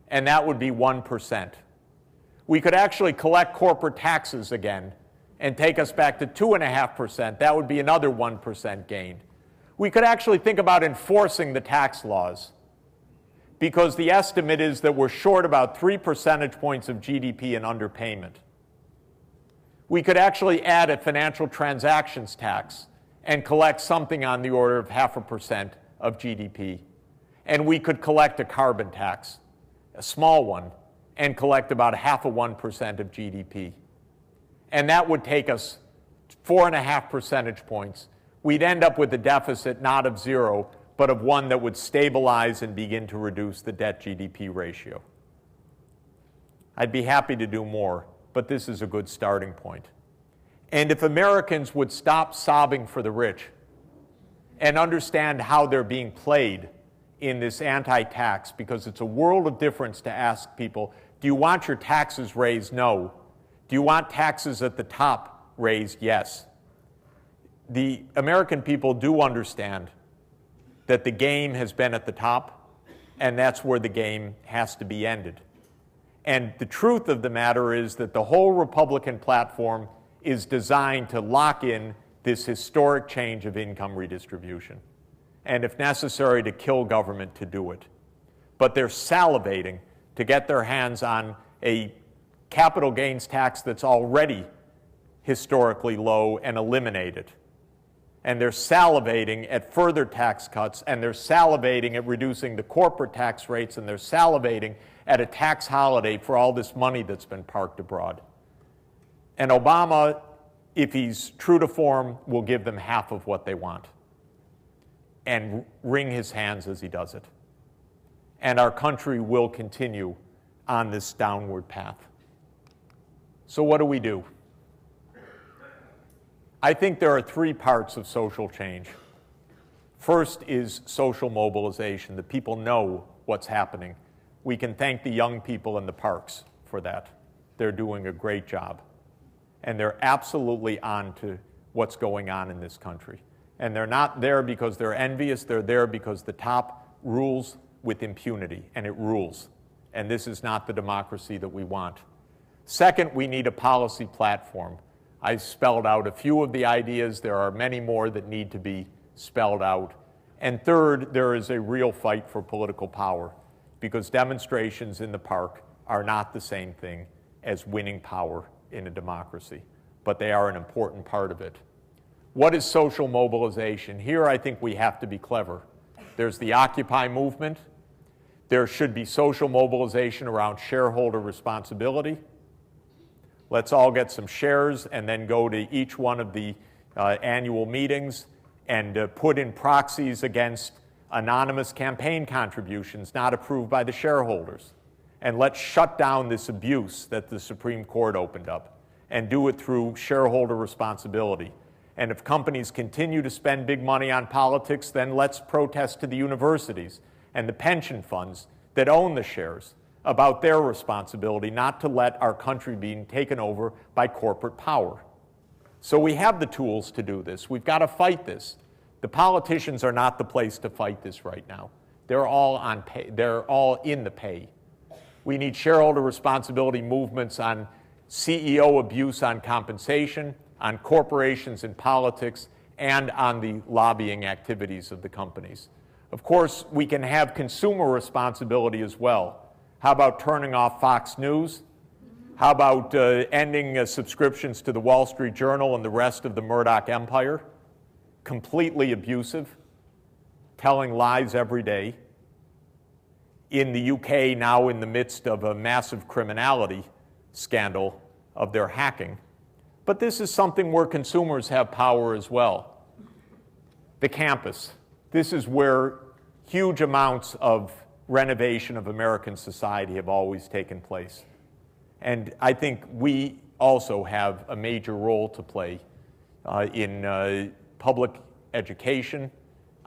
and that would be 1%. We could actually collect corporate taxes again and take us back to 2.5%. That would be another 1% gain. We could actually think about enforcing the tax laws, because the estimate is that we're short about 3 percentage points of GDP in underpayment. We could actually add a financial transactions tax and collect something on the order of 0.5% of GDP. And we could collect a carbon tax, a small one, and collect about 0.5% of GDP. And that would take us 4.5 percentage points. We'd end up with a deficit not of 0, but of 1 that would stabilize and begin to reduce the debt-GDP ratio. I'd be happy to do more, but this is a good starting point. And if Americans would stop sobbing for the rich and understand how they're being played in this anti-tax, because it's a world of difference to ask people, do you want your taxes raised? No. Do you want taxes at the top raised? Yes. The American people do understand that the game has been at the top, and that's where the game has to be ended. And the truth of the matter is that the whole Republican platform is designed to lock in this historic change of income redistribution, and if necessary, to kill government to do it. But they're salivating to get their hands on a capital gains tax that's already historically low and eliminate it. And they're salivating at further tax cuts, and they're salivating at reducing the corporate tax rates, and they're salivating at a tax holiday for all this money that's been parked abroad. And Obama, if he's true to form, will give them half of what they want and wring his hands as he does it. And our country will continue on this downward path. So what do? I think there are 3 parts of social change. First is social mobilization. The people know what's happening. We can thank the young people in the parks for that. They're doing a great job. And they're absolutely on to what's going on in this country. And they're not there because they're envious. They're there because the top rules with impunity, and it rules. And this is not the democracy that we want. Second, we need a policy platform. I spelled out a few of the ideas. There are many more that need to be spelled out. And third, there is a real fight for political power, because demonstrations in the park are not the same thing as winning power in a democracy, but they are an important part of it. What is social mobilization? Here I think we have to be clever. There's the Occupy movement. There should be social mobilization around shareholder responsibility. Let's all get some shares and then go to each one of the annual meetings and put in proxies against anonymous campaign contributions not approved by the shareholders. And let's shut down this abuse that the Supreme Court opened up and do it through shareholder responsibility. And if companies continue to spend big money on politics, then let's protest to the universities and the pension funds that own the shares about their responsibility not to let our country be taken over by corporate power. So we have the tools to do this. We've got to fight this. The politicians are not the place to fight this right now. They're all on pay. They're all in the pay. We need shareholder responsibility movements on CEO abuse on compensation, on corporations in politics, and on the lobbying activities of the companies. Of course, we can have consumer responsibility as well. How about turning off Fox News? How about ending subscriptions to the Wall Street Journal and the rest of the Murdoch empire? Completely abusive, telling lies every day. In the UK, now in the midst of a massive criminality scandal of their hacking. But this is something where consumers have power as well. The campus. This is where huge amounts of renovation of American society have always taken place. And I think we also have a major role to play in public education,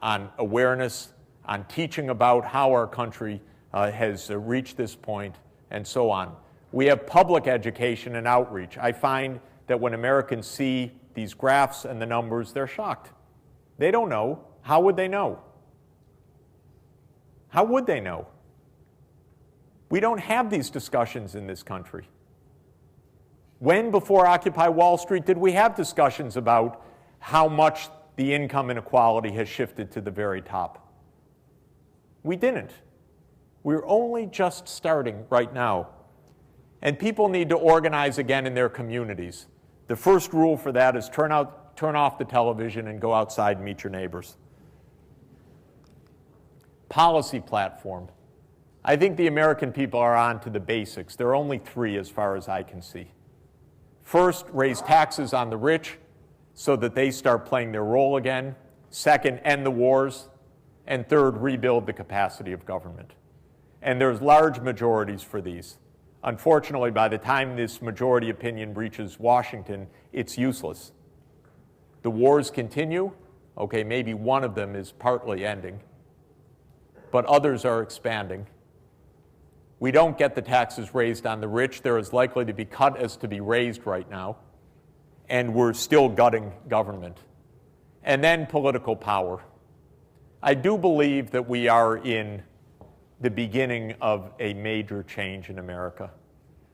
on awareness, on teaching about how our country has reached this point, and so on. We have public education and outreach. I find that when Americans see these graphs and the numbers, they're shocked. They don't know. How would they know? How would they know? We don't have these discussions in this country. When, before Occupy Wall Street, did we have discussions about how much the income inequality has shifted to the very top? We didn't. We're only just starting right now. And people need to organize again in their communities. The first rule for that is turn off the television and go outside and meet your neighbors. Policy platform. I think the American people are on to the basics. There are only three as far as I can see. First, raise taxes on the rich so that they start playing their role again. Second, end the wars. And third, rebuild the capacity of government. And there's large majorities for these. Unfortunately, by the time this majority opinion reaches Washington, it's useless. The wars continue. Okay, maybe one of them is partly ending, but others are expanding. We don't get the taxes raised on the rich. They're as likely to be cut as to be raised right now. And we're still gutting government. And then political power. I do believe that we are in the beginning of a major change in America.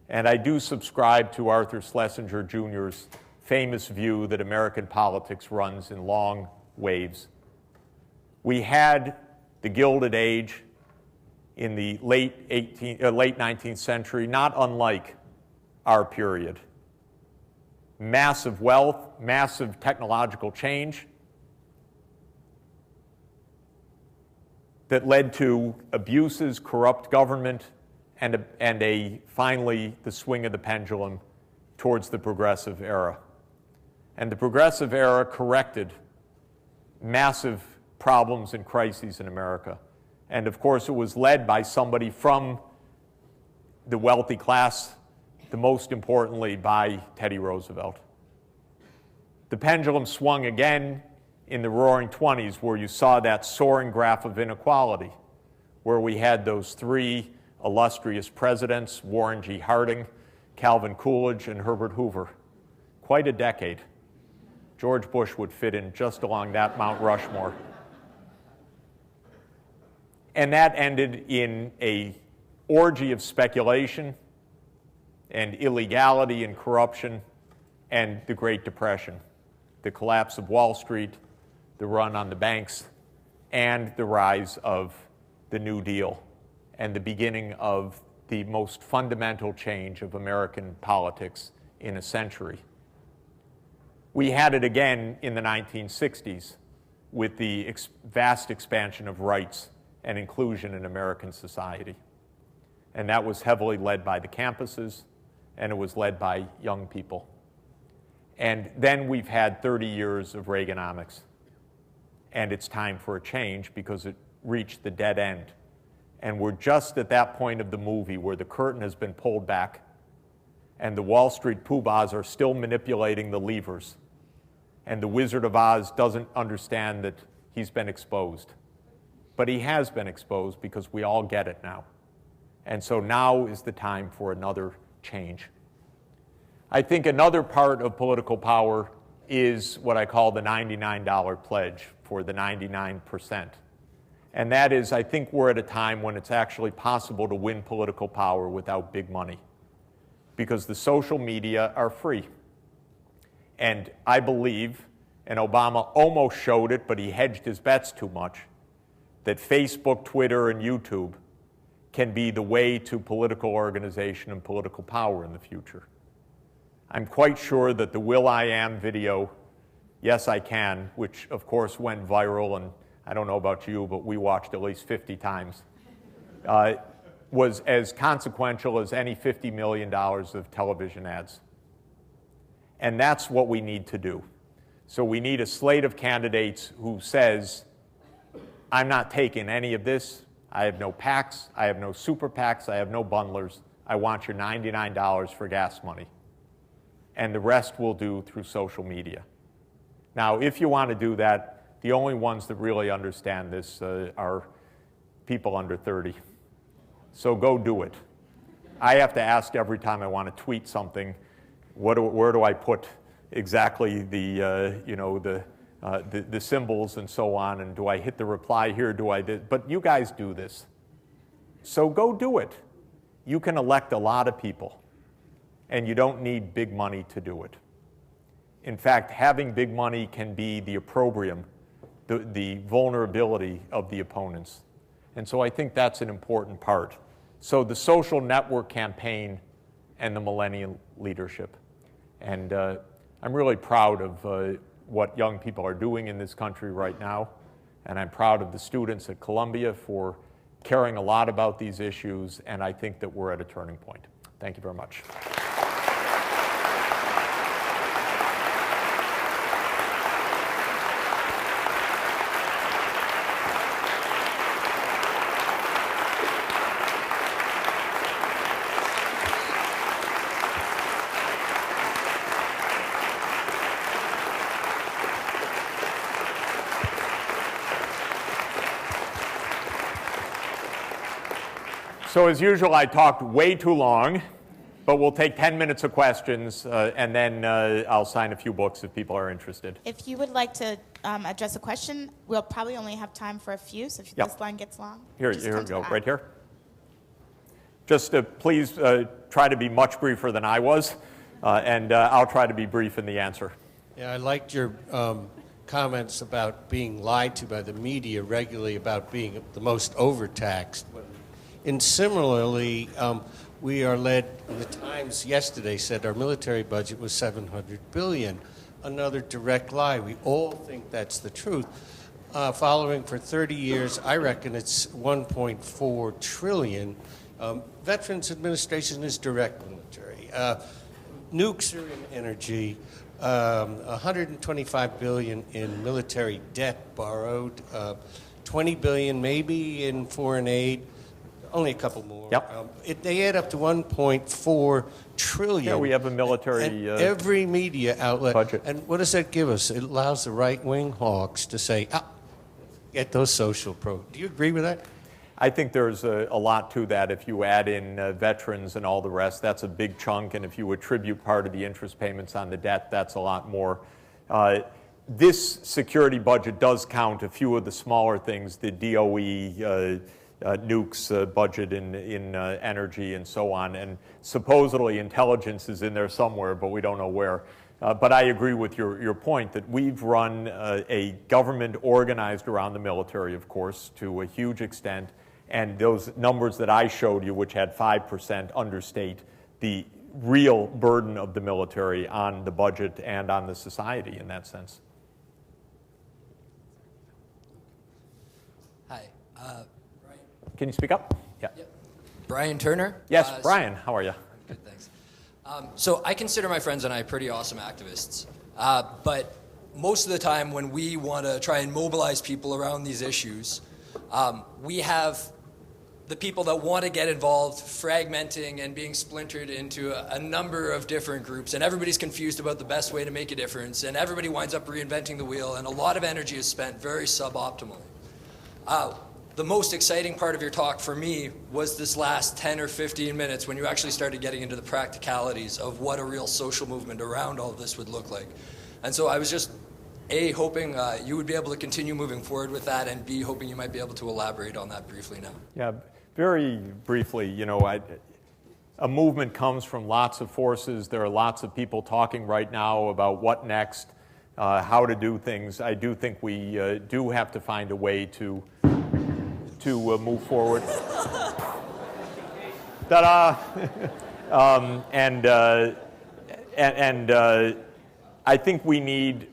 And I do subscribe to Arthur Schlesinger Jr.'s famous view that American politics runs in long waves. We had the Gilded Age in the late 19th century, not unlike our period. Massive wealth, massive technological change that led to abuses, corrupt government, and finally the swing of the pendulum towards the progressive era. And the progressive era corrected massive problems and crises in America. And of course, it was led by somebody from the wealthy class, the most importantly by Teddy Roosevelt. The pendulum swung again in the Roaring '20s, where you saw that soaring graph of inequality, where we had those three illustrious presidents, Warren G. Harding, Calvin Coolidge, and Herbert Hoover. Quite a decade. George Bush would fit in just along that Mount Rushmore. And that ended in an orgy of speculation and illegality and corruption and the Great Depression, the collapse of Wall Street, the run on the banks, and the rise of the New Deal and the beginning of the most fundamental change of American politics in a century. We had it again in the 1960s with the vast expansion of rights and inclusion in American society. And that was heavily led by the campuses, and it was led by young people. And then we've had 30 years of Reaganomics. And it's time for a change because it reached the dead end. And we're just at that point of the movie where the curtain has been pulled back and the Wall Street poobahs are still manipulating the levers. And the Wizard of Oz doesn't understand that he's been exposed. But he has been exposed because we all get it now. And so now is the time for another change. I think another part of political power is what I call the $99 pledge for the 99%. And that is, I think we're at a time when it's actually possible to win political power without big money, because the social media are free. And I believe, and Obama almost showed it, but he hedged his bets too much, that Facebook, Twitter, and YouTube can be the way to political organization and political power in the future. I'm quite sure that the Will I Am video, Yes I Can, which of course went viral, and I don't know about you, but we watched at least 50 times, was as consequential as any $50 million of television ads. And that's what we need to do. So we need a slate of candidates who says, I'm not taking any of this. I have no PACs. I have no super PACs. I have no bundlers. I want your $99 for gas money. And the rest we'll do through social media. Now, if you want to do that, the only ones that really understand this are people under 30 So go do it. I have to ask every time I want to tweet something, where do I put exactly the symbols and so on, and do I hit the reply here, but you guys do this. So go do it. You can elect a lot of people, and you don't need big money to do it. In fact, having big money can be the opprobrium, the vulnerability of the opponents. And so I think that's an important part. So the social network campaign and the millennial leadership. And I'm really proud of what young people are doing in this country right now. And I'm proud of the students at Columbia for caring a lot about these issues. And I think that we're at a turning point. Thank you very much. So as usual, I talked way too long, but we'll take 10 minutes of questions, and then I'll sign a few books if people are interested. If you would like to address a question, we'll probably only have time for a few, so if this line gets long. Here we go, right here. Just please try to be much briefer than I was, and I'll try to be brief in the answer. Yeah, I liked your comments about being lied to by the media regularly about being the most overtaxed. And similarly, we are led, the Times yesterday said our military budget was $700 billion. Another direct lie. We all think that's the truth. Following for 30 years, I reckon it's $1.4 trillion. Veterans Administration is direct military. Nukes are in energy. $125 billion in military debt borrowed. $20 billion maybe in foreign aid. Only a couple more. Yep. They add up to $1.4 trillion. Yeah, we have a military every media outlet. Budget. And what does that give us? It allows the right-wing hawks to say, get those social programs. Do you agree with that? I think there's a lot to that. If you add in veterans and all the rest, that's a big chunk. And if you attribute part of the interest payments on the debt, that's a lot more. This security budget does count a few of the smaller things, the DOE, nukes budget in energy and so on. And supposedly intelligence is in there somewhere, but we don't know where. But I agree with your point that we've run a government organized around the military, of course, to a huge extent. And those numbers that I showed you, which had 5%, understate the real burden of the military on the budget and on the society in that sense. Hi. Can you speak up? Yeah. Yep. Brian Turner? Yes, Brian, how are you? Good, thanks. So I consider my friends and I pretty awesome activists. But most of the time when we want to try and mobilize people around these issues, we have the people that want to get involved fragmenting and being splintered into a number of different groups, and everybody's confused about the best way to make a difference, and everybody winds up reinventing the wheel, and a lot of energy is spent very suboptimally. The most exciting part of your talk for me was this last 10 or 15 minutes when you actually started getting into the practicalities of what a real social movement around all of this would look like. And so I was just, A, hoping you would be able to continue moving forward with that, and B, hoping you might be able to elaborate on that briefly now. Yeah, very briefly, you know, a movement comes from lots of forces. There are lots of people talking right now about what next, how to do things. I do think we do have to find a way to move forward. Ta-da! I think we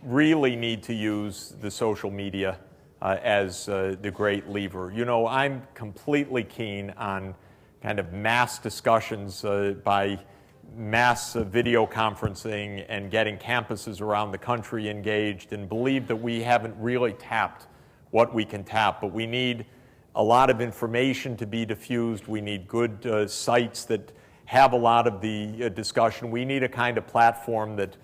really need to use the social media as the great lever. You know, I'm completely keen on kind of mass discussions by mass video conferencing and getting campuses around the country engaged, and believe that we haven't really tapped what we can tap, but we need a lot of information to be diffused. We need good sites that have a lot of the discussion. We need a kind of platform that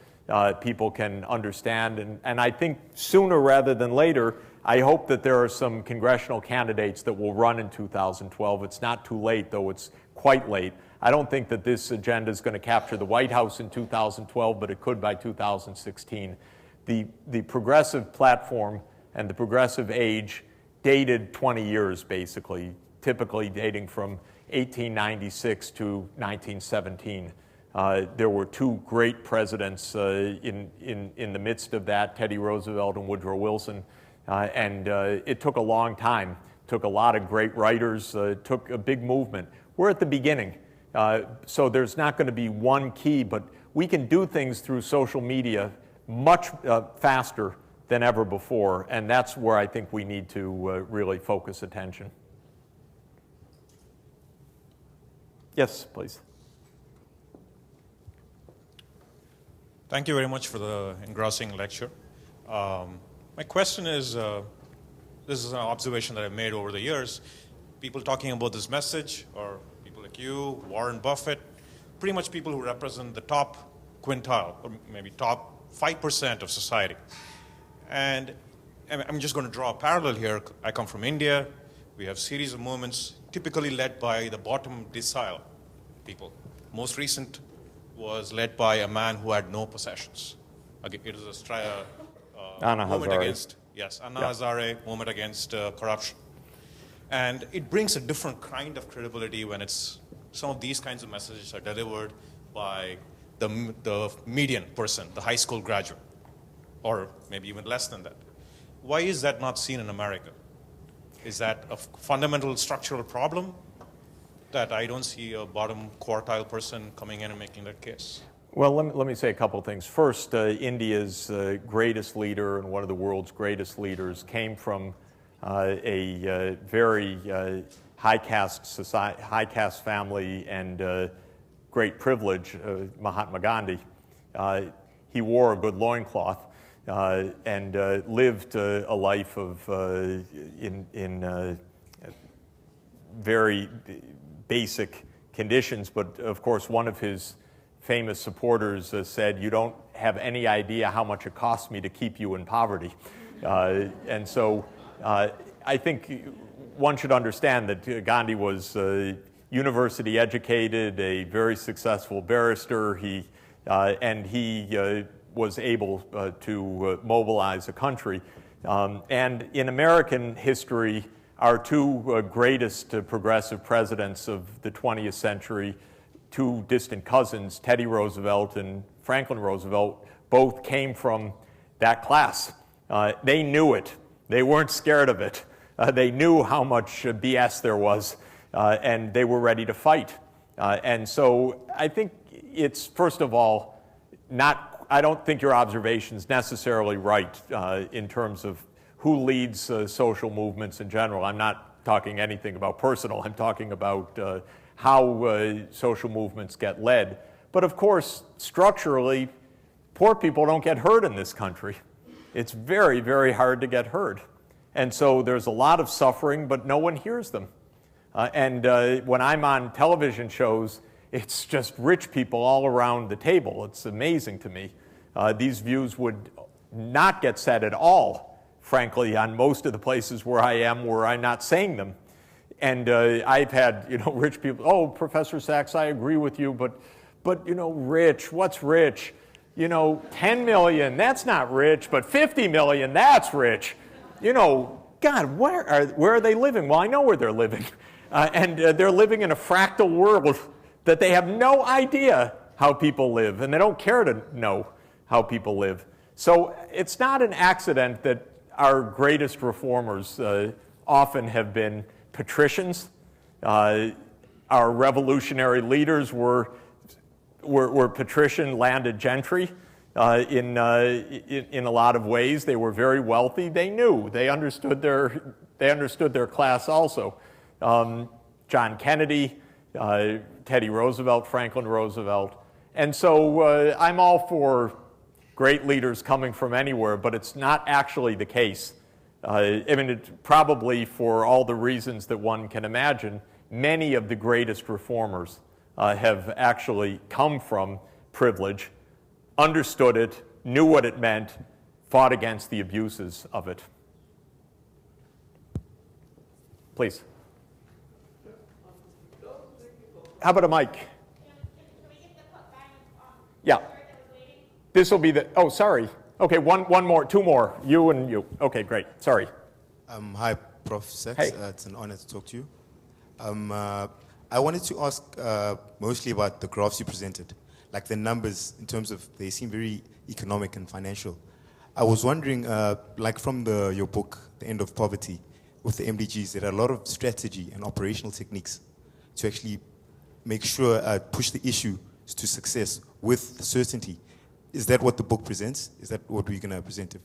people can understand. And I think sooner rather than later, I hope that there are some congressional candidates that will run in 2012. It's not too late, though it's quite late. I don't think that this agenda is going to capture the White House in 2012, but it could by 2016. The progressive platform and the progressive age dated 20 years, basically, typically dating from 1896 to 1917. There were two great presidents in the midst of that, Teddy Roosevelt and Woodrow Wilson, and it took a long time. It took a lot of great writers. It took a big movement. We're at the beginning, so there's not going to be one key, but we can do things through social media much faster than ever before, and that's where I think we need to really focus attention. Yes, please. Thank you very much for the engrossing lecture. My question is, this is an observation that I've made over the years. People talking about this message, or people like you, Warren Buffett, pretty much people who represent the top quintile, or maybe top 5% of society. And I'm just going to draw a parallel here. I come from India. We have a series of movements typically led by the bottom decile people. Most recent was led by a man who had no possessions. It was a movement against, Anna Hazare, movement against corruption. And it brings a different kind of credibility when some of these kinds of messages are delivered by the median person, the high school graduate, or maybe even less than that. Why is that not seen in America? Is that a fundamental structural problem that I don't see a bottom quartile person coming in and making that case? Well, let me say a couple things. First, India's greatest leader and one of the world's greatest leaders came from a very high caste family and great privilege, Mahatma Gandhi. He wore a good loincloth and lived a life of in very basic conditions, but of course one of his famous supporters said, "You don't have any idea how much it costs me to keep you in poverty." And so I think one should understand that Gandhi was university educated, a very successful barrister, and he was able to mobilize a country. And in American history, our two greatest progressive presidents of the 20th century, two distant cousins, Teddy Roosevelt and Franklin Roosevelt, both came from that class. They knew it. They weren't scared of it. They knew how much BS there was, and they were ready to fight. And so I think it's, first of all, I don't think your observation is necessarily right in terms of who leads social movements in general. I'm not talking anything about personal. I'm talking about how social movements get led. But of course, structurally, poor people don't get heard in this country. It's very, very hard to get heard. And so there's a lot of suffering, but no one hears them. And when I'm on television shows, it's just rich people all around the table. It's amazing to me. These views would not get said at all, frankly, on most of the places where I am, where I'm not saying them. And I've had, rich people, "Oh, Professor Sachs, I agree with you, but rich, what's rich? 10 million, that's not rich, but 50 million, that's rich. God, where are they living?" Well, I know where they're living. And they're living in a fractal world that they have no idea how people live, and they don't care to know how people live. So it's not an accident that our greatest reformers often have been patricians. Our revolutionary leaders were patrician landed gentry in a lot of ways. They were very wealthy. They knew. They understood their class also. John Kennedy, Teddy Roosevelt, Franklin Roosevelt. And so I'm all for great leaders coming from anywhere, but it's not actually the case. Probably for all the reasons that one can imagine, many of the greatest reformers have actually come from privilege, understood it, knew what it meant, fought against the abuses of it. Please. How about a mic? Yeah. This will be the, oh, sorry. Okay, one more, two more. You and you. Okay, great. Sorry. Hi, Prof. Sachs. Hey. It's an honor to talk to you. I wanted to ask mostly about the graphs you presented, like the numbers in terms of, they seem very economic and financial. I was wondering, like from your book, The End of Poverty, with the MDGs, there are a lot of strategy and operational techniques to actually make sure, push the issue to success with certainty. Is that what the book presents? Is that what we're going to present?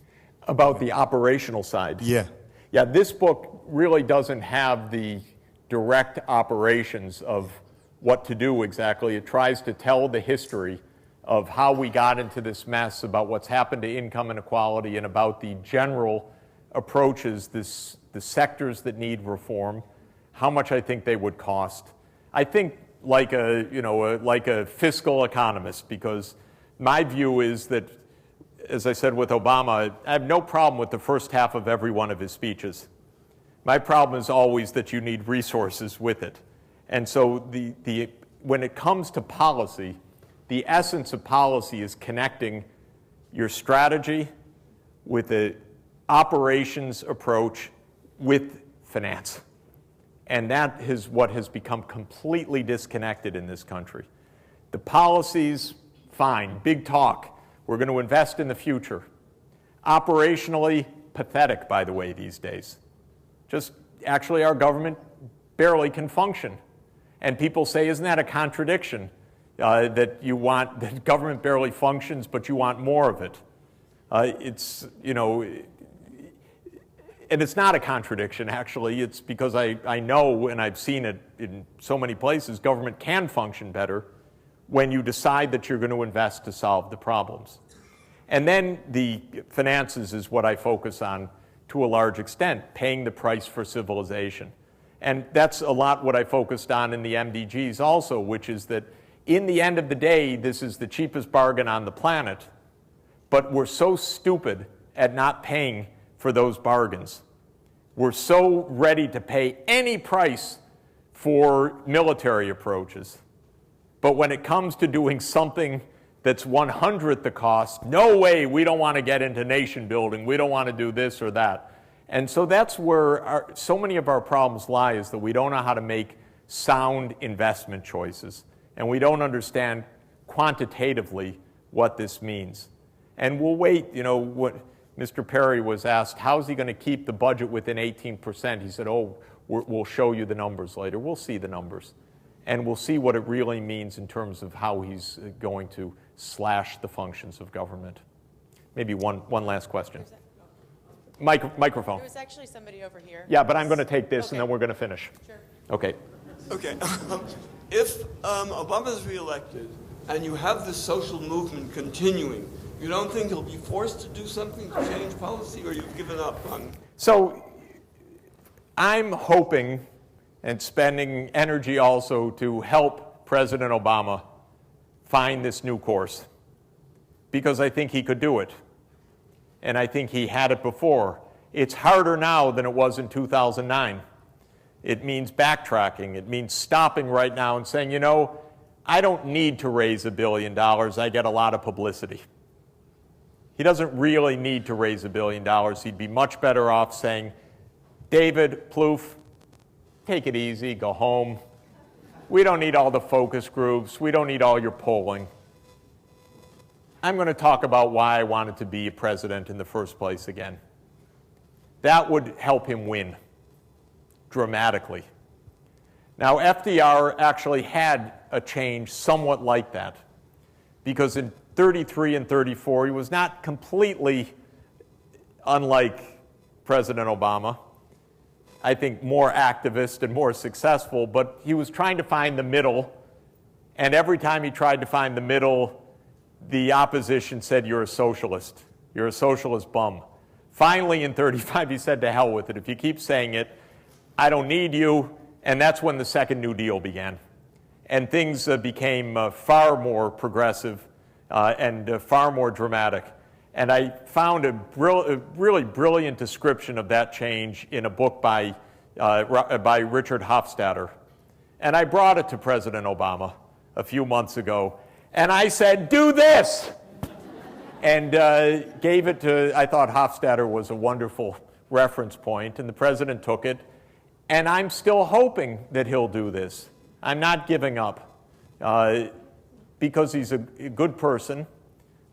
About the operational side. Yeah. Yeah, this book really doesn't have the direct operations of what to do exactly. It tries to tell the history of how we got into this mess, about what's happened to income inequality, and about the general approaches, the sectors that need reform, how much I think they would cost. I think like a fiscal economist, because my view is that, as I said with Obama, I have no problem with the first half of every one of his speeches. My problem is always that you need resources with it. And so when it comes to policy, the essence of policy is connecting your strategy with the operations approach with finance. And that is what has become completely disconnected in this country. The policies, fine, big talk. We're going to invest in the future. Operationally, pathetic, by the way, these days. Just actually our government barely can function. And people say, isn't that a contradiction? That government barely functions, but you want more of it. And it's not a contradiction, actually. It's because I know, and I've seen it in so many places, government can function better when you decide that you're going to invest to solve the problems. And then the finances is what I focus on to a large extent, paying the price for civilization. And that's a lot what I focused on in the MDGs also, which is that in the end of the day, this is the cheapest bargain on the planet, but we're so stupid at not paying for those bargains. We're so ready to pay any price for military approaches. But when it comes to doing something that's 1/100th the cost, no way, we don't want to get into nation building, we don't want to do this or that. And so that's where so many of our problems lie, is that we don't know how to make sound investment choices. And we don't understand quantitatively what this means. And we'll wait, what Mr. Perry was asked, how's he going to keep the budget within 18%? He said, we'll show you the numbers later. We'll see the numbers. And we'll see what it really means in terms of how he's going to slash the functions of government. Maybe one last question. Microphone. There was actually somebody over here. Yeah, but I'm going to take this, Okay. and then we're going to finish. Sure. Okay. Okay. If Obama is reelected and you have this social movement continuing, you don't think he'll be forced to do something to change policy, or you've given up on? So I'm hoping and spending energy also to help President Obama find this new course, because I think he could do it. And I think he had it before. It's harder now than it was in 2009. It means backtracking. It means stopping right now and saying, I don't need to raise $1 billion. I get a lot of publicity. He doesn't really need to raise $1 billion. He'd be much better off saying, David Plouffe, take it easy, go home. We don't need all the focus groups. We don't need all your polling. I'm going to talk about why I wanted to be a president in the first place again. That would help him win dramatically. Now, FDR actually had a change somewhat like that, because in 33 and 34, he was not completely unlike President Obama. I think more activist and more successful, but he was trying to find the middle, and every time he tried to find the middle, the opposition said, you're a socialist. You're a socialist bum. Finally, in 35, he said, to hell with it. If you keep saying it, I don't need you. And that's when the Second New Deal began. And things became far more progressive and far more dramatic. And I found a really brilliant description of that change in a book by by Richard Hofstadter. And I brought it to President Obama a few months ago. And I said, do this! And gave it to, I thought Hofstadter was a wonderful reference point, and the president took it. And I'm still hoping that he'll do this. I'm not giving up because he's a good person,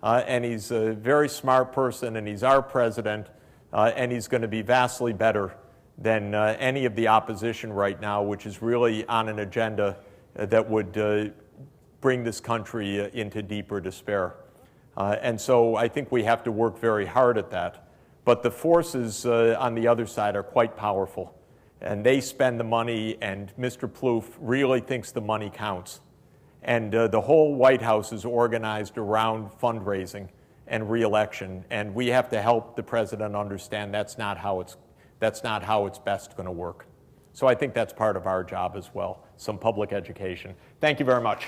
and he's a very smart person, and he's our president, and he's going to be vastly better than any of the opposition right now, which is really on an agenda that would bring this country into deeper despair. And so I think we have to work very hard at that. But the forces on the other side are quite powerful. And they spend the money, and Mr. Plouffe really thinks the money counts. And the whole White House is organized around fundraising and re-election. And we have to help the president understand that's not how it's best going to work. So I think that's part of our job as well, some public education. Thank you very much.